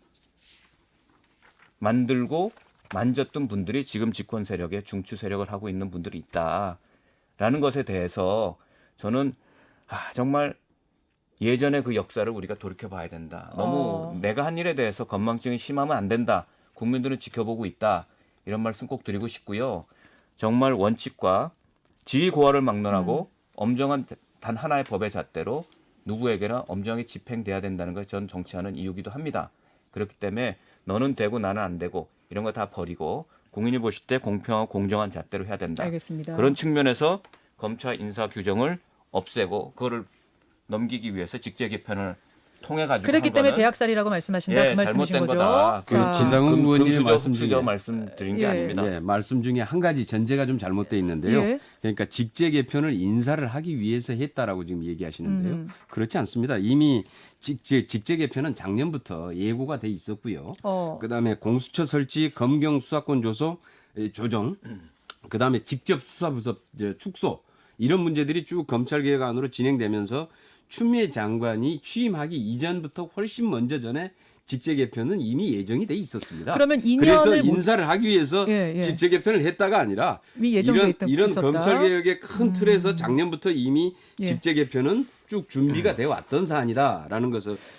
만들고 만졌던 분들이 지금 집권 세력의 중추 세력을 하고 있는 분들이 있다라는 것에 대해서 저는 정말 예전의 그 역사를 우리가 돌이켜봐야 된다. 너무 내가 한 일에 대해서 건망증이 심하면 안 된다. 국민들은 지켜보고 있다. 이런 말씀 꼭 드리고 싶고요. 정말 원칙과 지위 고하를 막론하고 엄정한 단 하나의 법의 잣대로 누구에게나 엄정하게 집행돼야 된다는 것이 전 정치하는 이유기도 합니다. 그렇기 때문에 너는 되고 나는 안 되고 이런 거 다 버리고 국민이 보실 때 공평하고 공정한 잣대로 해야 된다. 알겠습니다. 그런 측면에서 검찰 인사 규정을 없애고 그거를 넘기기 위해서 직제 개편을 통해 가지고 그랬기 때문에 대학살이라고 말씀하신다. 그 말씀이신 잘못된 거죠. 거다. 자, 지상훈 의원님의 말씀 중에 말씀드린 게 예. 아닙니다. 예, 말씀 중에 한 가지 전제가 좀 잘못돼 있는데요. 예. 그러니까 직제 개편을 인사를 하기 위해서 했다라고 지금 얘기하시는데요. 그렇지 않습니다. 이미 직제 개편은 작년부터 예고가 돼 있었고요. 그다음에 공수처 설치, 검경 수사권 조정, 그다음에 직접 수사부서 축소 이런 문제들이 쭉 검찰개혁안으로 진행되면서 추미애 장관이 취임하기 이전부터 훨씬 먼저 전에 직제 개편은 이미 예정이 돼 있었습니다. 그러면 2년을 그래서 인사를 하기 위해서 예. 직제 개편을 했다가 아니라 이미 예정돼 이런 있었다. 검찰 개혁의 큰 틀에서 작년부터 이미 예. 직제 개편은 쭉 준비가 되어 왔던 사안이다라는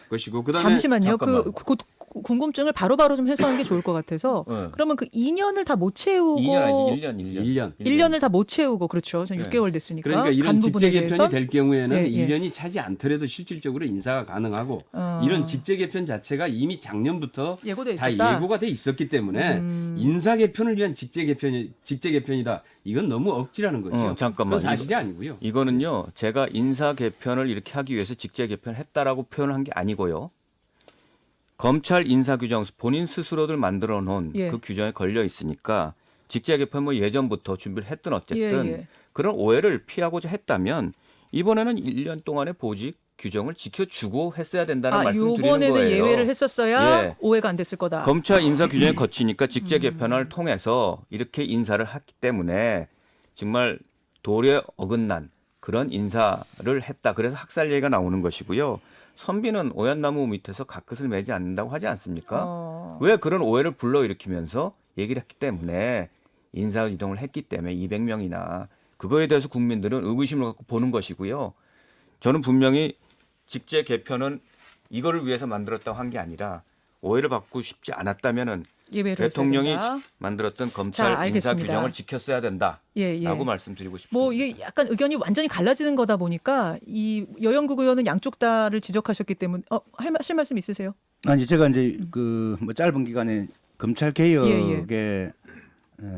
것이고 그다음에 잠시만요. 잠깐만. 그 궁금증을 바로바로 좀 해소하는 게 좋을 것 같아서 네. 그러면 그 2년을 다 못 채우고 2년 아니지 1년. 1년을 다 못 채우고 그렇죠. 전 네. 6개월 됐으니까. 그러니까 이런 간 직제 부분에 개편이 대해서. 될 경우에는 예, 예. 1년이 차지 않더라도 실질적으로 인사가 가능하고 이런 직제 개편 자체가 이미 작년부터 예고돼 다 있었다. 예고가 돼 있었기 때문에 인사 개편을 위한 직제 개편이다. 이건 너무 억지라는 거죠. 잠깐만. 그건 사실이 아니고요. 이거는요. 제가 인사 개편을 이렇게 하기 위해서 직제 개편을 했다라고 표현한 게 아니고요. 검찰 인사 규정 본인 스스로들 만들어 놓은 예. 그 규정에 걸려 있으니까 직제 개편 뭐 예전부터 준비를 했든 어쨌든 예. 그런 오해를 피하고자 했다면 이번에는 1년 동안의 보직 규정을 지켜주고 했어야 된다는 말씀 드리는 요번에는 거예요. 예외를 했었어야 예. 오해가 안 됐을 거다. 검찰 인사 규정에 거치니까 직제 개편을 통해서 이렇게 인사를 했기 때문에 정말 도리에 어긋난 그런 인사를 했다. 그래서 학살 얘기가 나오는 것이고요. 선비는 오얏나무 밑에서 가끗을 매지 않는다고 하지 않습니까? 왜 그런 오해를 불러일으키면서 얘기를 했기 때문에 인사 이동을 했기 때문에 200명이나 그거에 대해서 국민들은 의구심을 갖고 보는 것이고요. 저는 분명히 직제 개편은 이거를 위해서 만들었다고 한 게 아니라 오해를 받고 싶지 않았다면은 예외를 대통령이 했어야 된다. 만들었던 검찰 자, 인사 알겠습니다. 규정을 지켰어야 된다라고 예. 말씀드리고 싶습니다. 뭐 이게 약간 의견이 완전히 갈라지는 거다 보니까 이 여영국 의원은 양쪽 다를 지적하셨기 때문에 하실 말씀 있으세요? 아니 제가 이제 그 뭐 짧은 기간에 검찰 개혁에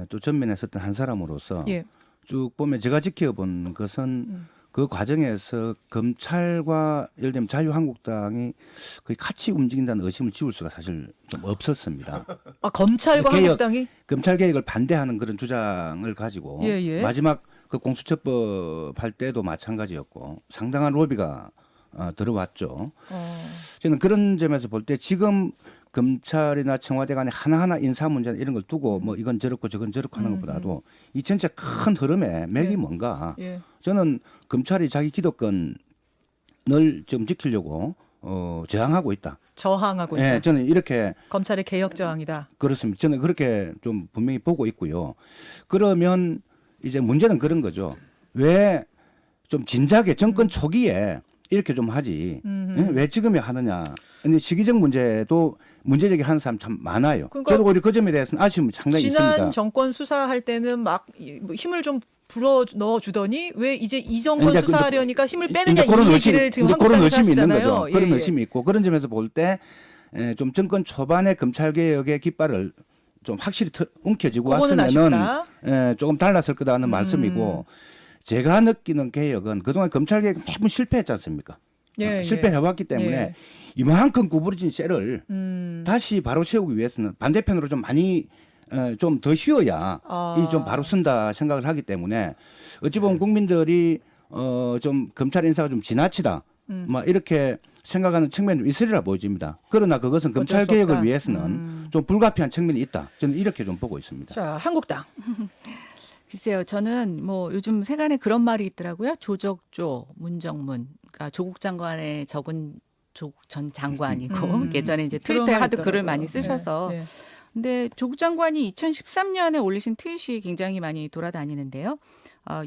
또 전면에 섰던 한 사람으로서 예. 쭉 보면 제가 지켜본 것은 그 과정에서 검찰과 예를 들면 자유한국당이 거의 같이 움직인다는 의심을 지울 수가 사실 좀 없었습니다. 검찰과 개혁, 한국당이 검찰 개혁을 반대하는 그런 주장을 가지고 예. 마지막 그 공수처법 할 때도 마찬가지였고 상당한 로비가 들어왔죠. 저는 그런 점에서 볼 때 지금 검찰이나 청와대 간에 하나하나 인사 문제 이런 걸 두고 뭐 이건 저렇고 저건 저렇고 하는 것보다도 이 전체 큰 흐름의 맥이 뭔가 저는 검찰이 자기 기득권을 좀 지키려고 저항하고 있다. 저항하고 있다. 예, 저는 이렇게 검찰의 개혁 저항이다. 그렇습니다. 저는 그렇게 좀 분명히 보고 있고요. 그러면 이제 문제는 그런 거죠. 왜 좀 진작에 정권 초기에 이렇게 좀 하지. 왜 지금에 하느냐. 근데 시기적 문제도 문제제기 하는 사람 참 많아요. 그러니까 저도 오히려 그 점에 대해서는 아쉬움이 상당히 지난 있습니다. 정권 수사할 때는 막 힘을 좀 불어 넣어주더니 왜 이제 이 정권 이제 수사하려니까 힘을 빼느냐 이제 그런 이 의심, 얘기를 지금 이제 그런 한국당에서 의심이 있는 하시잖아요. 거죠. 그런 의심이 있고 그런 점에서 볼 때 좀 정권 초반에 검찰 개혁의 깃발을 좀 확실히 움켜쥐고 그거는 왔으면은 아쉽다. 조금 달랐을 거다는 말씀이고 제가 느끼는 개혁은 그동안 검찰 개혁 매번 실패했지 않습니까? 실패를 해왔기 때문에 이만큼 구부러진 쇠를 다시 바로 세우기 위해서는 반대편으로 좀 많이 좀 더 쉬어야 이 좀 바로 쓴다 생각을 하기 때문에 어찌 보면 국민들이 좀 검찰 인사가 좀 지나치다 막 이렇게 생각하는 측면이 있으리라 보여집니다. 그러나 그것은 검찰 개혁을 위해서는 좀 불가피한 측면이 있다. 저는 이렇게 좀 보고 있습니다. 자, 한국당. 글쎄요, 저는 뭐 요즘 세간에 그런 말이 있더라고요. 조적조, 문정문. 그러니까 조국 장관의 적은 조국 전 장관이고 예전에 이제 트위터에 하도 글을 많이 쓰셔서 근데 조국 장관이 2013년에 올리신 트윗이 굉장히 많이 돌아다니는데요.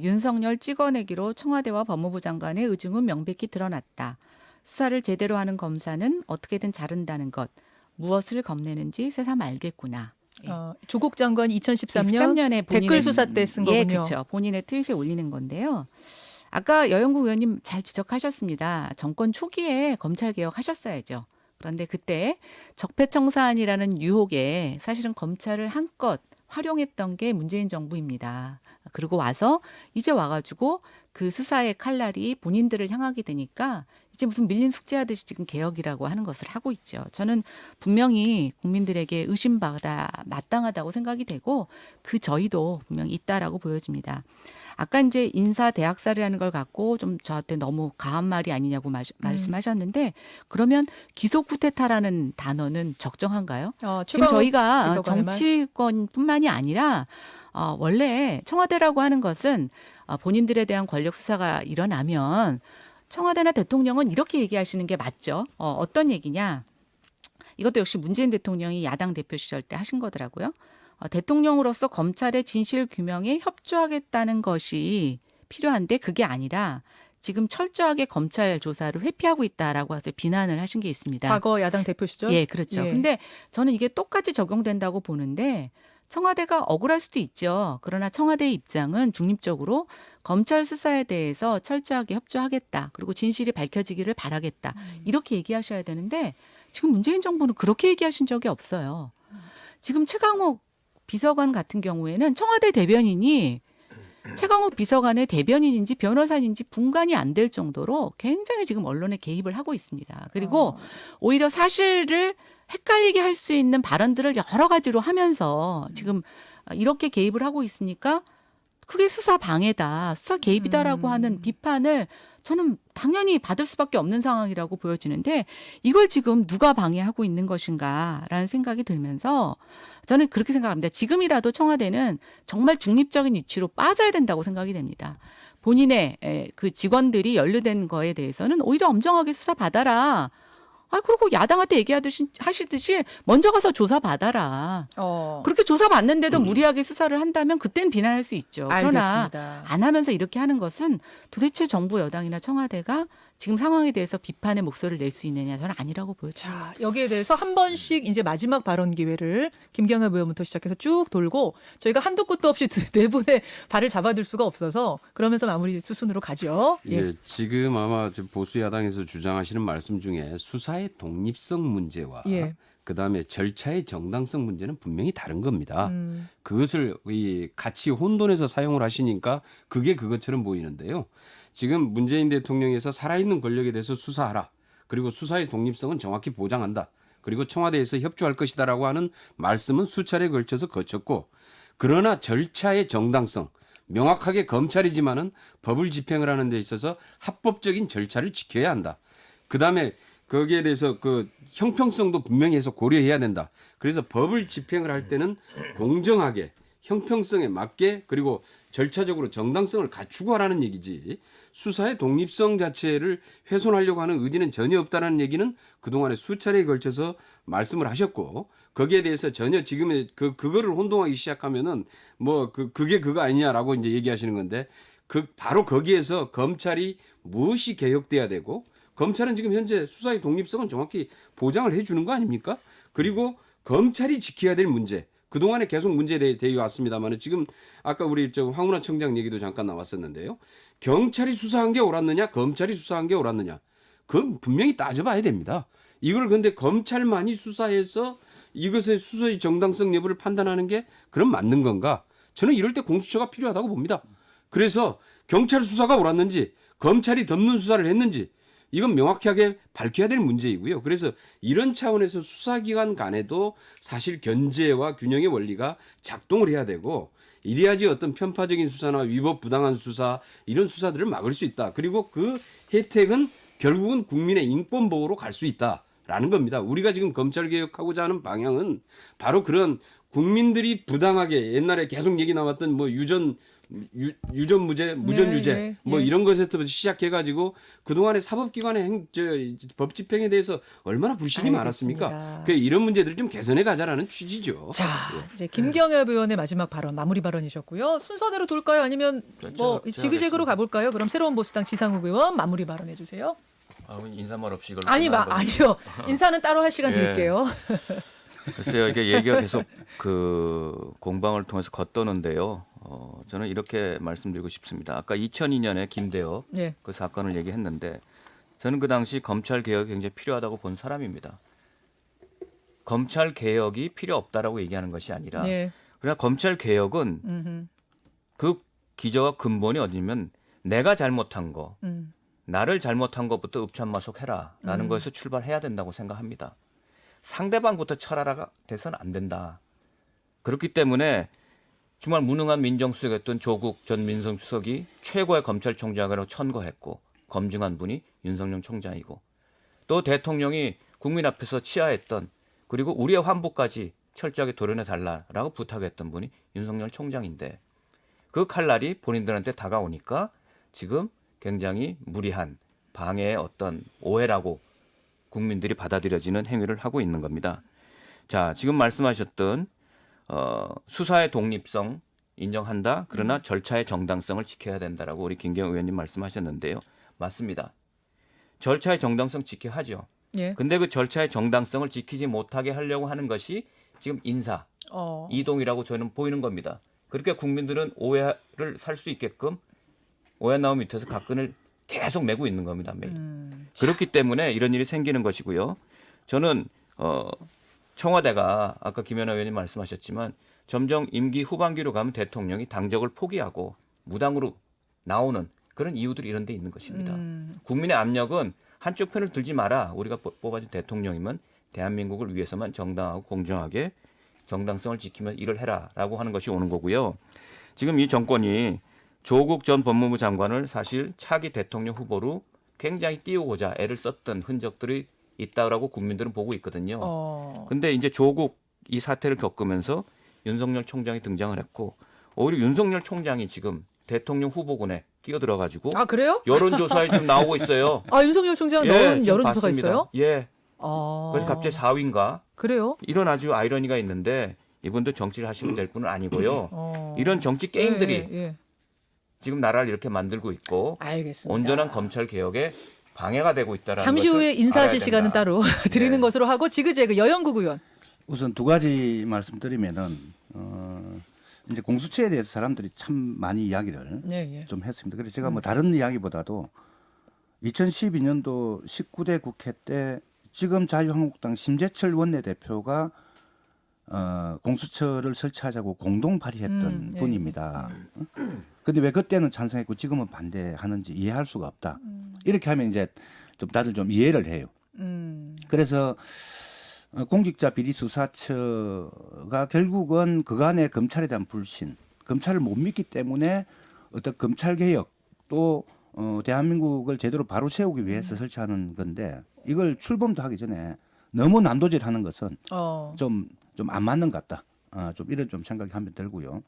윤석열 찍어내기로 청와대와 법무부 장관의 의중은 명백히 드러났다. 수사를 제대로 하는 검사는 어떻게든 자른다는 것. 무엇을 겁내는지 새삼 알겠구나. 예. 조국 장관이 2013년 2013년에 댓글 수사 때 쓴 거군요. 예, 그렇죠. 본인의 트윗에 올리는 건데요. 아까 여영국 의원님 잘 지적하셨습니다. 정권 초기에 검찰 개혁하셨어야죠. 그런데 그때 적폐청산이라는 유혹에 사실은 검찰을 한껏 활용했던 게 문재인 정부입니다. 그리고 와서 이제 와가지고 그 수사의 칼날이 본인들을 향하게 되니까 이제 무슨 밀린 숙제하듯이 지금 개혁이라고 하는 것을 하고 있죠. 저는 분명히 국민들에게 의심받아 마땅하다고 생각이 되고 그 저희도 분명히 있다라고 보여집니다. 아까 이제 인사 대학살이라는 걸 갖고 좀 저한테 너무 과한 말이 아니냐고 말씀하셨는데 그러면 기소 쿠데타라는 단어는 적정한가요? 지금 저희가 정치권뿐만이 아니라 원래 청와대라고 하는 것은 본인들에 대한 권력 수사가 일어나면 청와대나 대통령은 이렇게 얘기하시는 게 맞죠. 어떤 얘기냐? 이것도 역시 문재인 대통령이 야당 대표 시절 때 하신 거더라고요. 대통령으로서 검찰의 진실 규명에 협조하겠다는 것이 필요한데 그게 아니라 지금 철저하게 검찰 조사를 회피하고 있다라고 해서 비난을 하신 게 있습니다. 과거 야당 대표 시절? 예, 그렇죠. 예. 근데 저는 이게 똑같이 적용된다고 보는데 청와대가 억울할 수도 있죠. 그러나 청와대의 입장은 중립적으로 검찰 수사에 대해서 철저하게 협조하겠다. 그리고 진실이 밝혀지기를 바라겠다. 이렇게 얘기하셔야 되는데 지금 문재인 정부는 그렇게 얘기하신 적이 없어요. 지금 최강욱 비서관 같은 경우에는 청와대 대변인이 최강욱 비서관의 대변인인지 변호사인지 분간이 안 될 정도로 굉장히 지금 언론에 개입을 하고 있습니다. 그리고 오히려 사실을 헷갈리게 할 수 있는 발언들을 여러 가지로 하면서 지금 이렇게 개입을 하고 있으니까 그게 수사 방해다, 수사 개입이다라고 하는 비판을 저는 당연히 받을 수밖에 없는 상황이라고 보여지는데 이걸 지금 누가 방해하고 있는 것인가라는 생각이 들면서 저는 그렇게 생각합니다. 지금이라도 청와대는 정말 중립적인 위치로 빠져야 된다고 생각이 됩니다. 본인의 그 직원들이 연루된 거에 대해서는 오히려 엄정하게 수사 받아라. 그리고 야당한테 하시듯이 먼저 가서 조사 받아라. 그렇게 조사 받는데도 무리하게 수사를 한다면 그때는 비난할 수 있죠. 그러나 알겠습니다. 안 하면서 이렇게 하는 것은 도대체 정부 여당이나 청와대가 지금 상황에 대해서 비판의 목소리를 낼 수 있느냐 저는 아니라고 보여집니다. 자, 여기에 대해서 한 번씩 이제 마지막 발언 기회를 김경엽 의원부터 시작해서 쭉 돌고 저희가 한도 끝도 없이 네 분의 발을 잡아둘 수가 없어서 그러면서 마무리 수순으로 가죠. 예, 지금 아마 보수 야당에서 주장하시는 말씀 중에 수사의 독립성 문제와 예. 그다음에 절차의 정당성 문제는 분명히 다른 겁니다. 그것을 같이 혼돈해서 사용을 하시니까 그게 그것처럼 보이는데요. 지금 문재인 대통령에서 살아있는 권력에 대해서 수사하라. 그리고 수사의 독립성은 정확히 보장한다. 그리고 청와대에서 협조할 것이다라고 하는 말씀은 수차례 걸쳐서 거쳤고 그러나 절차의 정당성 명확하게 검찰이지만은 법을 집행을 하는 데 있어서 합법적인 절차를 지켜야 한다. 그다음에 거기에 대해서 그 형평성도 분명히 해서 고려해야 된다. 그래서 법을 집행을 할 때는 공정하게 형평성에 맞게 그리고 절차적으로 정당성을 갖추고 하라는 얘기지 수사의 독립성 자체를 훼손하려고 하는 의지는 전혀 없다는 얘기는 그동안에 수차례에 걸쳐서 말씀을 하셨고 거기에 대해서 전혀 지금의 그거를 혼동하기 시작하면은 그게 그거 아니냐라고 이제 얘기하시는 건데 바로 거기에서 검찰이 무엇이 개혁돼야 되고 검찰은 지금 현재 수사의 독립성은 정확히 보장을 해주는 거 아닙니까? 그리고 검찰이 지켜야 될 문제 그동안에 계속 문제되어 왔습니다만 지금 아까 우리 황운하 청장 얘기도 잠깐 나왔었는데요. 경찰이 수사한 게 옳았느냐 검찰이 수사한 게 옳았느냐 그건 분명히 따져봐야 됩니다. 이걸 근데 검찰만이 수사해서 이것의 수사의 정당성 여부를 판단하는 게 그럼 맞는 건가? 저는 이럴 때 공수처가 필요하다고 봅니다. 그래서 경찰 수사가 옳았는지 검찰이 덮는 수사를 했는지 이건 명확하게 밝혀야 될 문제이고요. 그래서 이런 차원에서 수사기관 간에도 사실 견제와 균형의 원리가 작동을 해야 되고 이래야지 어떤 편파적인 수사나 위법 부당한 수사 이런 수사들을 막을 수 있다. 그리고 그 혜택은 결국은 국민의 인권 보호로 갈 수 있다라는 겁니다. 우리가 지금 검찰 개혁하고자 하는 방향은 바로 그런 국민들이 부당하게 옛날에 계속 얘기 나왔던 유전 유전무죄, 무전유죄 네, 뭐 예. 이런 것에서부터 시작해가지고 그동안의 사법기관의 법 집행에 대해서 얼마나 불신이 알겠습니다. 많았습니까? 그 이런 문제들을 좀 개선해 가자라는 취지죠. 자, 이제 김경엽 의원의 마지막 발언, 마무리 발언이셨고요. 순서대로 돌까요? 아니면 뭐 제가 지그재그로 가볼까요? 그럼 새로운 보수당 지상욱 의원 마무리 발언해 주세요. 인사말 없이 이걸 아니, 아니요. 인사는 따로 할 시간 예. 드릴게요. 글쎄요, 이게 얘기가 계속 그 공방을 통해서 겉도는데요. 저는 이렇게 말씀드리고 싶습니다. 아까 2002년에 김대엽 예. 그 사건을 얘기했는데 저는 그 당시 검찰 개혁이 굉장히 필요하다고 본 사람입니다. 검찰 개혁이 필요 없다라고 얘기하는 것이 아니라 예. 그러나 검찰 개혁은 음흠. 그 기저와 근본이 어디냐면 내가 잘못한 거, 나를 잘못한 것부터 읍참마속해라라는 것에서 출발해야 된다고 생각합니다. 상대방부터 철하라가 돼서는 안 된다. 그렇기 때문에 정말 무능한 민정수석이었던 조국 전 민정수석이 최고의 검찰총장으로 천거했고 검증한 분이 윤석열 총장이고 또 대통령이 국민 앞에서 치하했던 그리고 우리의 환부까지 철저하게 도려내 달라라고 부탁했던 분이 윤석열 총장인데 그 칼날이 본인들한테 다가오니까 지금 굉장히 무리한 방해의 어떤 오해라고 국민들이 받아들여지는 행위를 하고 있는 겁니다. 자, 지금 말씀하셨던 수사의 독립성 인정한다. 그러나 절차의 정당성을 지켜야 된다라고 우리 김경호 의원님 말씀하셨는데요. 맞습니다. 절차의 정당성 지켜야 하죠. 예. 근데 그 절차의 정당성을 지키지 못하게 하려고 하는 것이 지금 인사 이동이라고 저는 보이는 겁니다. 그렇게 국민들은 오해를 살 수 있게끔 오해나무 밑에서 각근을 계속 메고 있는 겁니다. 매일. 그렇기 때문에 이런 일이 생기는 것이고요. 저는 청와대가 아까 김연아 의원님 말씀하셨지만 점점 임기 후반기로 가면 대통령이 당적을 포기하고 무당으로 나오는 그런 이유들이 이런 데 있는 것입니다. 국민의 압력은 한쪽 편을 들지 마라. 우리가 뽑아준 대통령이면 대한민국을 위해서만 정당하고 공정하게 정당성을 지키면 일을 해라라고 하는 것이 오는 거고요. 지금 이 정권이 조국 전 법무부 장관을 사실 차기 대통령 후보로 굉장히 띄우고자 애를 썼던 흔적들이 있다라고 국민들은 보고 있거든요. 근데 이제 조국 이 사태를 겪으면서 윤석열 총장이 등장을 했고 오히려 윤석열 총장이 지금 대통령 후보군에 끼어들어가지고 아, 그래요? 여론조사에 지금 나오고 있어요. 아, 윤석열 총장 넣은 여론조사가 봤습니다. 있어요? 예. 그래서 갑자기 4위인가? 그래요? 이런 아주 아이러니가 있는데 이분도 정치를 하시면 될 분은 아니고요. 이런 정치 게임들이 예. 지금 나라를 이렇게 만들고 있고 알겠습니다. 온전한 검찰 개혁에 방해가 되고 있다라는 잠시 것을 후에 인사하실 알아야 시간은 된다. 따로 드리는 것으로 하고 지그재그 여영국 의원. 우선 두 가지 말씀드리면은 이제 공수처에 대해서 사람들이 참 많이 이야기를 예. 좀 했습니다. 그래서 제가 뭐 다른 이야기보다도 2012년도 19대 국회 때 지금 자유한국당 심재철 원내대표가 공수처를 설치하자고 공동 발의했던 분입니다. 근데 왜 그때는 찬성했고 지금은 반대하는지 이해할 수가 없다. 이렇게 하면 이제 좀 다들 좀 이해를 해요. 그래서 공직자 비리 수사처가 결국은 그간의 검찰에 대한 불신, 검찰을 못 믿기 때문에 어떤 검찰 개혁 또 대한민국을 제대로 바로 세우기 위해서 설치하는 건데 이걸 출범도 하기 전에 너무 난도질하는 것은 좀 안 맞는 것 같다. 좀 이런 좀 생각이 한편 들고요.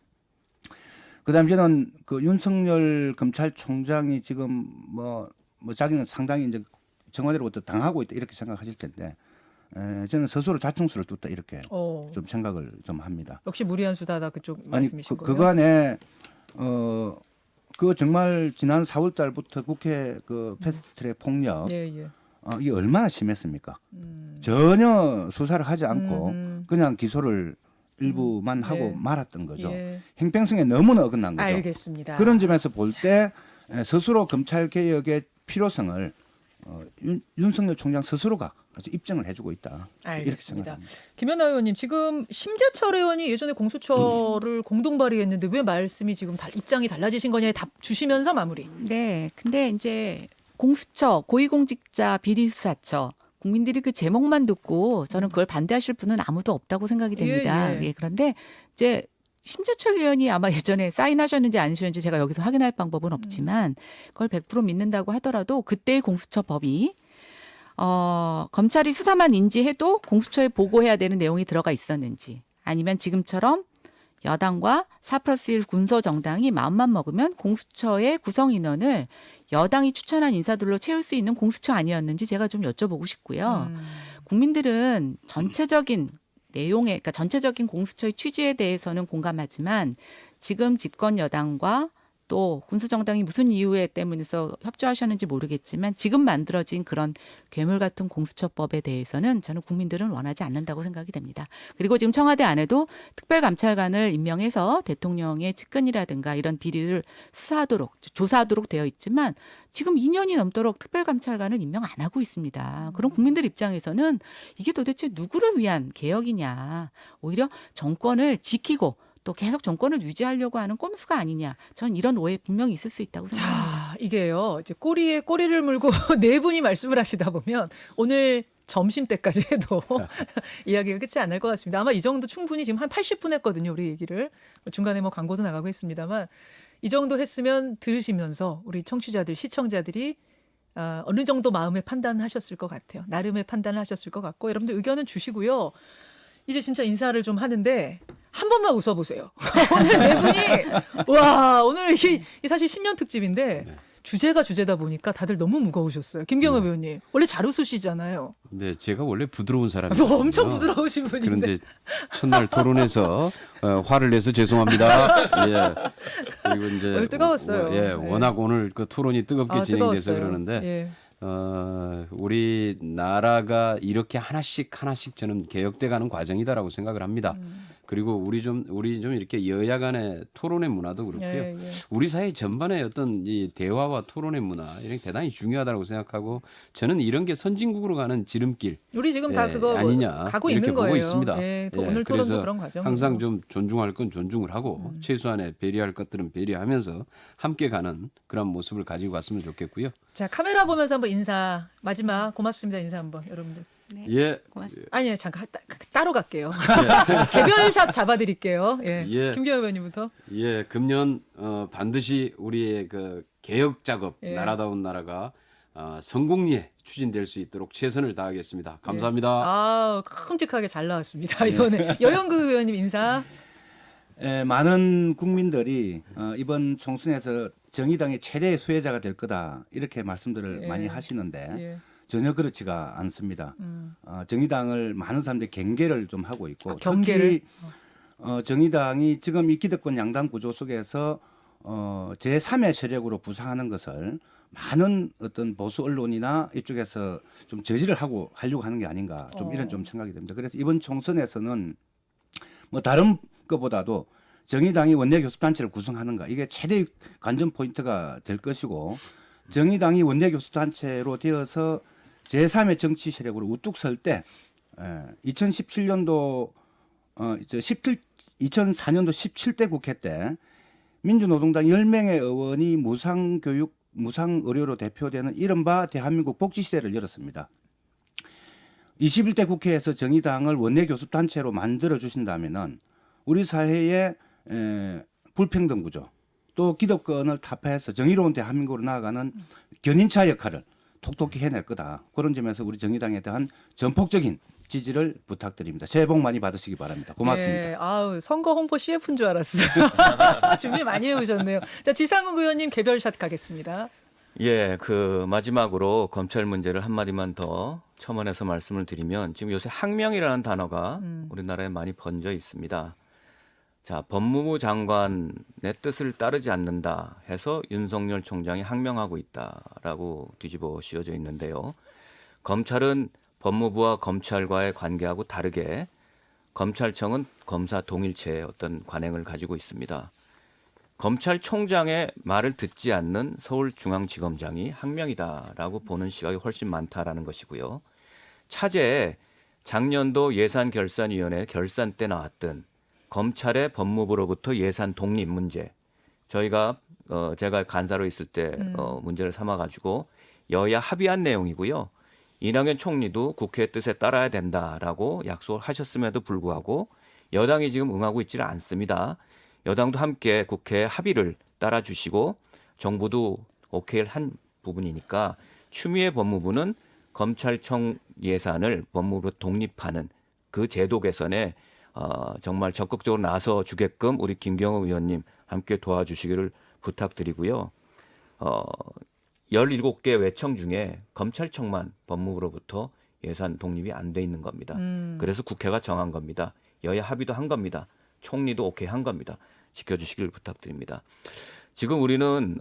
그다음 저는 그 윤석열 검찰총장이 지금 뭐 자기는 상당히 이제 청와대로부터 당하고 있다 이렇게 생각하실 텐데 저는 스스로 자충수를 뒀다 이렇게 좀 생각을 좀 합니다. 역시 무리한 수다다 그쪽 아니 말씀이신 거예요? 그간에 그 정말 지난 4월 달부터 국회 그 패스트트랙 폭력 이게 얼마나 심했습니까? 전혀 수사를 하지 않고 그냥 기소를 일부만 하고 말았던 거죠. 행평성에 너무나 어긋난 거죠. 알겠습니다. 그런 점에서 볼 때 스스로 검찰 개혁의 필요성을 윤석열 총장 스스로가 아주 입증을 해주고 있다. 알겠습니다. 김연아 의원님, 지금 심재철 의원이 예전에 공수처를 공동 발의했는데 왜 말씀이 지금 입장이 달라지신 거냐에 답 주시면서 마무리. 네, 근데 이제 공수처, 고위공직자 비리수사처 국민들이 그 제목만 듣고 저는 그걸 반대하실 분은 아무도 없다고 생각이 됩니다. 예, 그런데 이제 심재철 의원이 아마 예전에 사인하셨는지 아니셨는지 제가 여기서 확인할 방법은 없지만 그걸 100% 믿는다고 하더라도 그때의 공수처법이 검찰이 수사만 인지해도 공수처에 보고해야 되는 내용이 들어가 있었는지 아니면 지금처럼 여당과 4+1 군소정당이 마음만 먹으면 공수처의 구성 인원을 여당이 추천한 인사들로 채울 수 있는 공수처 아니었는지 제가 좀 여쭤보고 싶고요. 국민들은 전체적인 내용에, 그러니까 전체적인 공수처의 취지에 대해서는 공감하지만 지금 집권 여당과 또 군수정당이 무슨 이유에 때문에서 협조하셨는지 모르겠지만 지금 만들어진 그런 괴물 같은 공수처법에 대해서는 저는 국민들은 원하지 않는다고 생각이 됩니다. 그리고 지금 청와대 안에도 특별감찰관을 임명해서 대통령의 측근이라든가 이런 비리를 수사하도록, 조사하도록 되어 있지만 지금 2년이 넘도록 특별감찰관을 임명 안 하고 있습니다. 그럼 국민들 입장에서는 이게 도대체 누구를 위한 개혁이냐. 오히려 정권을 지키고 또 계속 정권을 유지하려고 하는 꼼수가 아니냐. 전 이런 오해 분명히 있을 수 있다고 생각합니다. 자, 이게요. 이제 꼬리에 꼬리를 물고 네 분이 말씀을 하시다 보면 오늘 점심 때까지 해도 이야기가 끝이 안 날 것 같습니다. 아마 이 정도 충분히 지금 한 80분 했거든요. 우리 얘기를. 중간에 뭐 광고도 나가고 했습니다만 이 정도 했으면 들으시면서 우리 청취자들, 시청자들이 어느 정도 마음의 판단을 하셨을 것 같아요. 나름의 판단을 하셨을 것 같고 여러분들 의견은 주시고요. 이제 진짜 인사를 좀 하는데 한 번만 웃어보세요. 오늘 네 분이 와 오늘 이게 사실 신년 특집인데 주제가 주제다 보니까 다들 너무 무거우셨어요. 김경호 의원님 원래 잘 웃으시잖아요. 네, 제가 원래 부드러운 사람이에요. 엄청 부드러우신 분인데. 그런데 첫날 토론에서 화를 내서 죄송합니다. 예. 그리고 이제 오늘 뜨거웠어요. 예, 네. 워낙 오늘 그 토론이 뜨겁게 진행돼서 뜨거웠어요. 그러는데 예. 우리 나라가 이렇게 하나씩 저는 개혁돼가는 과정이다라고 생각을 합니다. 그리고 우리 좀 이렇게 여야 간의 토론의 문화도 그렇고요. 예. 우리 사회 전반의 어떤 이 대화와 토론의 문화 이런 게 대단히 중요하다고 생각하고 저는 이런 게 선진국으로 가는 지름길 우리 지금 다 그거 아니냐 가고 이렇게 있는 보고 거예요. 있습니다. 예, 오늘 토론도 그래서 그런 과정. 항상 좀 존중할 건 존중을 하고 최소한의 배려할 것들은 배려하면서 함께 가는 그런 모습을 가지고 갔으면 좋겠고요. 자 카메라 보면서 한번 인사 마지막 고맙습니다 인사 한번 여러분들. 네. 예. 고맙습니다. 아니요 잠깐 따로 갈게요. 개별샷 잡아드릴게요. 예. 예. 김경호 의원님부터. 예, 금년 반드시 우리의 그 개혁 작업 예. 나라다운 나라가 성공리에 추진될 수 있도록 최선을 다하겠습니다. 감사합니다. 아 큼직하게 잘 나왔습니다 이번에. 여영구 의원님 인사. 많은 국민들이 이번 총선에서 정의당의 최대의 수혜자가 될 거다 이렇게 말씀들을 예. 많이 하시는데 예. 전혀 그렇지가 않습니다. 정의당을 많은 사람들이 경계를 좀 하고 있고 경계를? 특히 정의당이 지금 이 기득권 양당 구조 속에서 제3의 세력으로 부상하는 것을 많은 어떤 보수 언론이나 이쪽에서 좀 저지를 하려고 하는 게 아닌가 좀 이런 좀 생각이 듭니다. 그래서 이번 총선에서는 뭐 다른 것보다도 정의당이 원내 교섭단체를 구성하는가 이게 최대 관전 포인트가 될 것이고 정의당이 원내 교섭단체로 되어서 제3의 정치 세력으로 우뚝 설 때 2017년도 2004년도 17대 국회 때 민주노동당 10명의 의원이 무상교육, 무상의료로 대표되는 이른바 대한민국 복지시대를 열었습니다. 21대 국회에서 정의당을 원내교섭단체로 만들어 주신다면은 우리 사회의 불평등 구조 또 기득권을 타파해서 정의로운 대한민국으로 나아가는 견인차 역할을 톡톡히 해낼 거다. 그런 점에서 우리 정의당에 대한 전폭적인 지지를 부탁드립니다. 새해 복 많이 받으시기 바랍니다. 고맙습니다. 예, 아우 선거 홍보 CF인 줄 알았어요. 준비 많이 해오셨네요. 자 지상욱 의원님 개별샷 가겠습니다. 예, 그 마지막으로 검찰 문제를 한마디만 더 첨언해서 말씀을 드리면 지금 요새 항명이라는 단어가 우리나라에 많이 번져 있습니다. 자, 법무부 장관의 뜻을 따르지 않는다 해서 윤석열 총장이 항명하고 있다라고 뒤집어 씌워져 있는데요. 검찰은 법무부와 검찰과의 관계하고 다르게 검찰청은 검사 동일체의 어떤 관행을 가지고 있습니다. 검찰총장의 말을 듣지 않는 서울중앙지검장이 항명이다라고 보는 시각이 훨씬 많다라는 것이고요. 차제에 작년도 예산결산위원회 결산 때 나왔던 검찰의 법무부로부터 예산 독립 문제, 저희가 제가 간사로 있을 때 문제를 삼아가지고 여야 합의한 내용이고요. 이낙연 총리도 국회의 뜻에 따라야 된다라고 약속을 하셨음에도 불구하고 여당이 지금 응하고 있지는 않습니다. 여당도 함께 국회 합의를 따라주시고 정부도 오케이를 한 부분이니까 추미애 법무부는 검찰청 예산을 법무부로 독립하는 그 제도 개선에 정말 적극적으로 나서 주게끔 우리 김경호 의원님 함께 도와주시기를 부탁드리고요. 17개 외청 중에 검찰청만 법무부로부터 예산 독립이 안 돼 있는 겁니다. 그래서 국회가 정한 겁니다. 여야 합의도 한 겁니다. 총리도 오케이 한 겁니다. 지켜주시길 부탁드립니다. 지금 우리는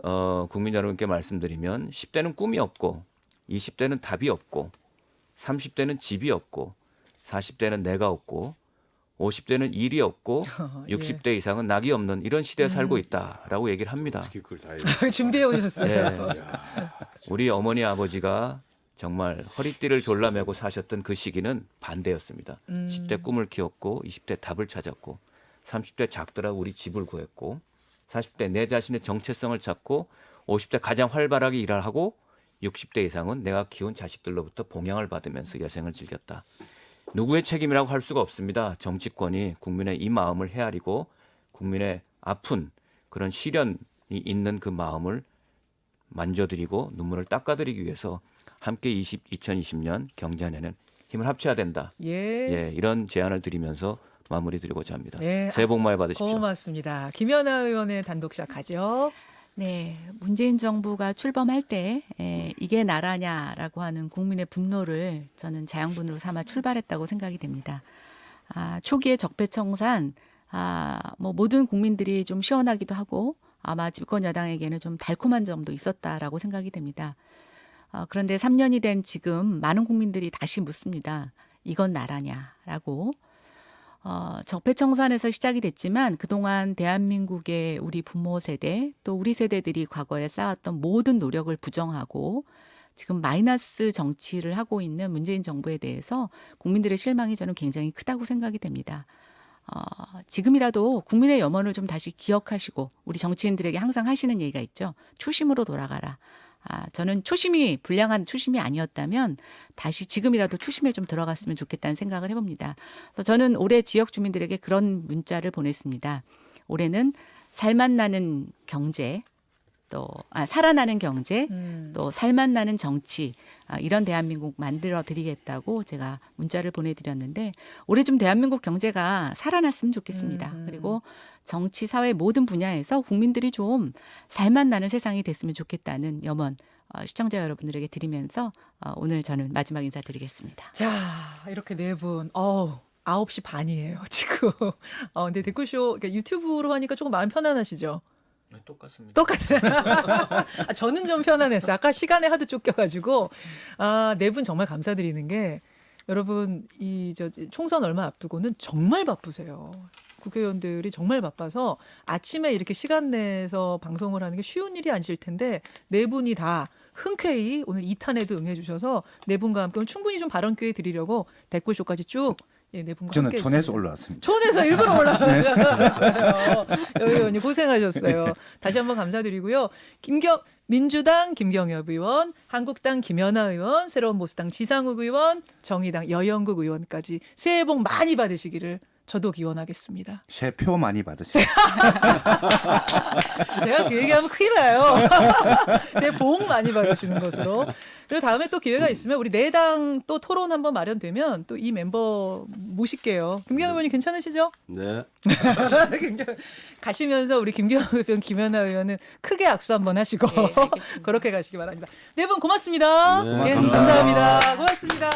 국민 여러분께 말씀드리면 10대는 꿈이 없고 20대는 답이 없고 30대는 집이 없고 40대는 내가 없고 50대는 일이 없고 60대 이상은 낙이 없는 이런 시대에 살고 있다라고 얘기를 합니다. 어떻게 그걸 다 해요? 준비해 오셨어요. 네. 우리 어머니 아버지가 정말 허리띠를 졸라매고 사셨던 그 시기는 반대였습니다. 10대 꿈을 키웠고 20대 답을 찾았고 30대 작더라도 우리 집을 구했고 40대 내 자신의 정체성을 찾고 50대 가장 활발하게 일을 하고 60대 이상은 내가 키운 자식들로부터 봉양을 받으면서 여생을 즐겼다. 누구의 책임이라고 할 수가 없습니다. 정치권이 국민의 이 마음을 헤아리고 국민의 아픈 그런 시련이 있는 그 마음을 만져드리고 눈물을 닦아드리기 위해서 함께 2020년 경제안에는 힘을 합쳐야 된다. 예. 이런 제안을 드리면서 마무리 드리고자 합니다. 네. 새해 복 많이 받으십시오. 고맙습니다. 김연아 의원의 단독 시작하죠. 네, 문재인 정부가 출범할 때 이게 나라냐라고 하는 국민의 분노를 저는 자양분으로 삼아 출발했다고 생각이 됩니다. 초기에 적폐청산, 뭐 모든 국민들이 좀 시원하기도 하고 아마 집권 여당에게는 좀 달콤한 점도 있었다라고 생각이 됩니다. 그런데 3년이 된 지금 많은 국민들이 다시 묻습니다. 이건 나라냐라고. 적폐청산에서 시작이 됐지만 그동안 대한민국의 우리 부모 세대 또 우리 세대들이 과거에 쌓았던 모든 노력을 부정하고 지금 마이너스 정치를 하고 있는 문재인 정부에 대해서 국민들의 실망이 저는 굉장히 크다고 생각이 됩니다. 지금이라도 국민의 염원을 좀 다시 기억하시고 우리 정치인들에게 항상 하시는 얘기가 있죠. 초심으로 돌아가라. 저는 초심이 불량한 초심이 아니었다면 다시 지금이라도 초심에 좀 들어갔으면 좋겠다는 생각을 해봅니다. 그래서 저는 올해 지역 주민들에게 그런 문자를 보냈습니다. 올해는 살맛 나는 경제, 또 살아나는 경제, 또 살맛 나는 정치 이런 대한민국 만들어 드리겠다고 제가 문자를 보내드렸는데 올해 좀 대한민국 경제가 살아났으면 좋겠습니다. 그리고 정치, 사회 모든 분야에서 국민들이 좀 살맛 나는 세상이 됐으면 좋겠다는 염원 시청자 여러분들에게 드리면서 오늘 저는 마지막 인사드리겠습니다. 자, 이렇게 네 분. 9시 반이에요, 지금. 근데 댓글쇼 그러니까 유튜브로 하니까 조금 마음 편안하시죠? 똑같습니다. 똑같아요. 저는 좀 편안했어요. 아까 시간에 하도 쫓겨가지고 네 분 정말 감사드리는 게 여러분 총선 얼마 앞두고는 정말 바쁘세요. 국회의원들이 정말 바빠서 아침에 이렇게 시간 내서 방송을 하는 게 쉬운 일이 아니실 텐데 네 분이 다 흔쾌히 오늘 2탄에도 응해주셔서 네 분과 함께 오늘 충분히 좀 발언 기회 드리려고 댓글쇼까지 쭉 네 분과 저는 함께 촌에서 했습니다. 올라왔습니다. 촌에서 일부러 올라왔어요. 여기 의원님 고생하셨어요. 다시 한번 감사드리고요. 민주당 김경엽 의원, 한국당 김연아 의원, 새로운 보수당 지상욱 의원, 정의당 여영국 의원까지 새해 복 많이 받으시기를 저도 기원하겠습니다. 새 표 많이 받으세요. 제가 그 얘기하면 큰일 나요. 새해 복 많이 받으시는 것으로. 그리고 다음에 또 기회가 있으면 우리 네 당 또 토론 한번 마련되면 또 이 멤버 모실게요. 김경엽 의원님 괜찮으시죠? 네. 가시면서 우리 김경엽 의원, 김연아 의원은 크게 악수 한번 하시고 그렇게 가시기 바랍니다. 네 분 고맙습니다. 네, 예, 감사합니다. 감사합니다. 고맙습니다.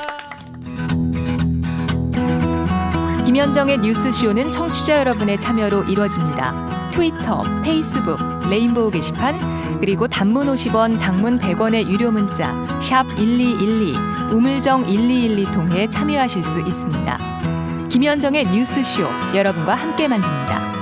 김현정의 뉴스쇼는 청취자 여러분의 참여로 이루어집니다. 트위터, 페이스북, 레인보우 게시판, 그리고 단문 50원, 장문 100원의 유료 문자 샵 1212, 우물정 1212 통해 참여하실 수 있습니다. 김현정의 뉴스쇼, 여러분과 함께 만듭니다.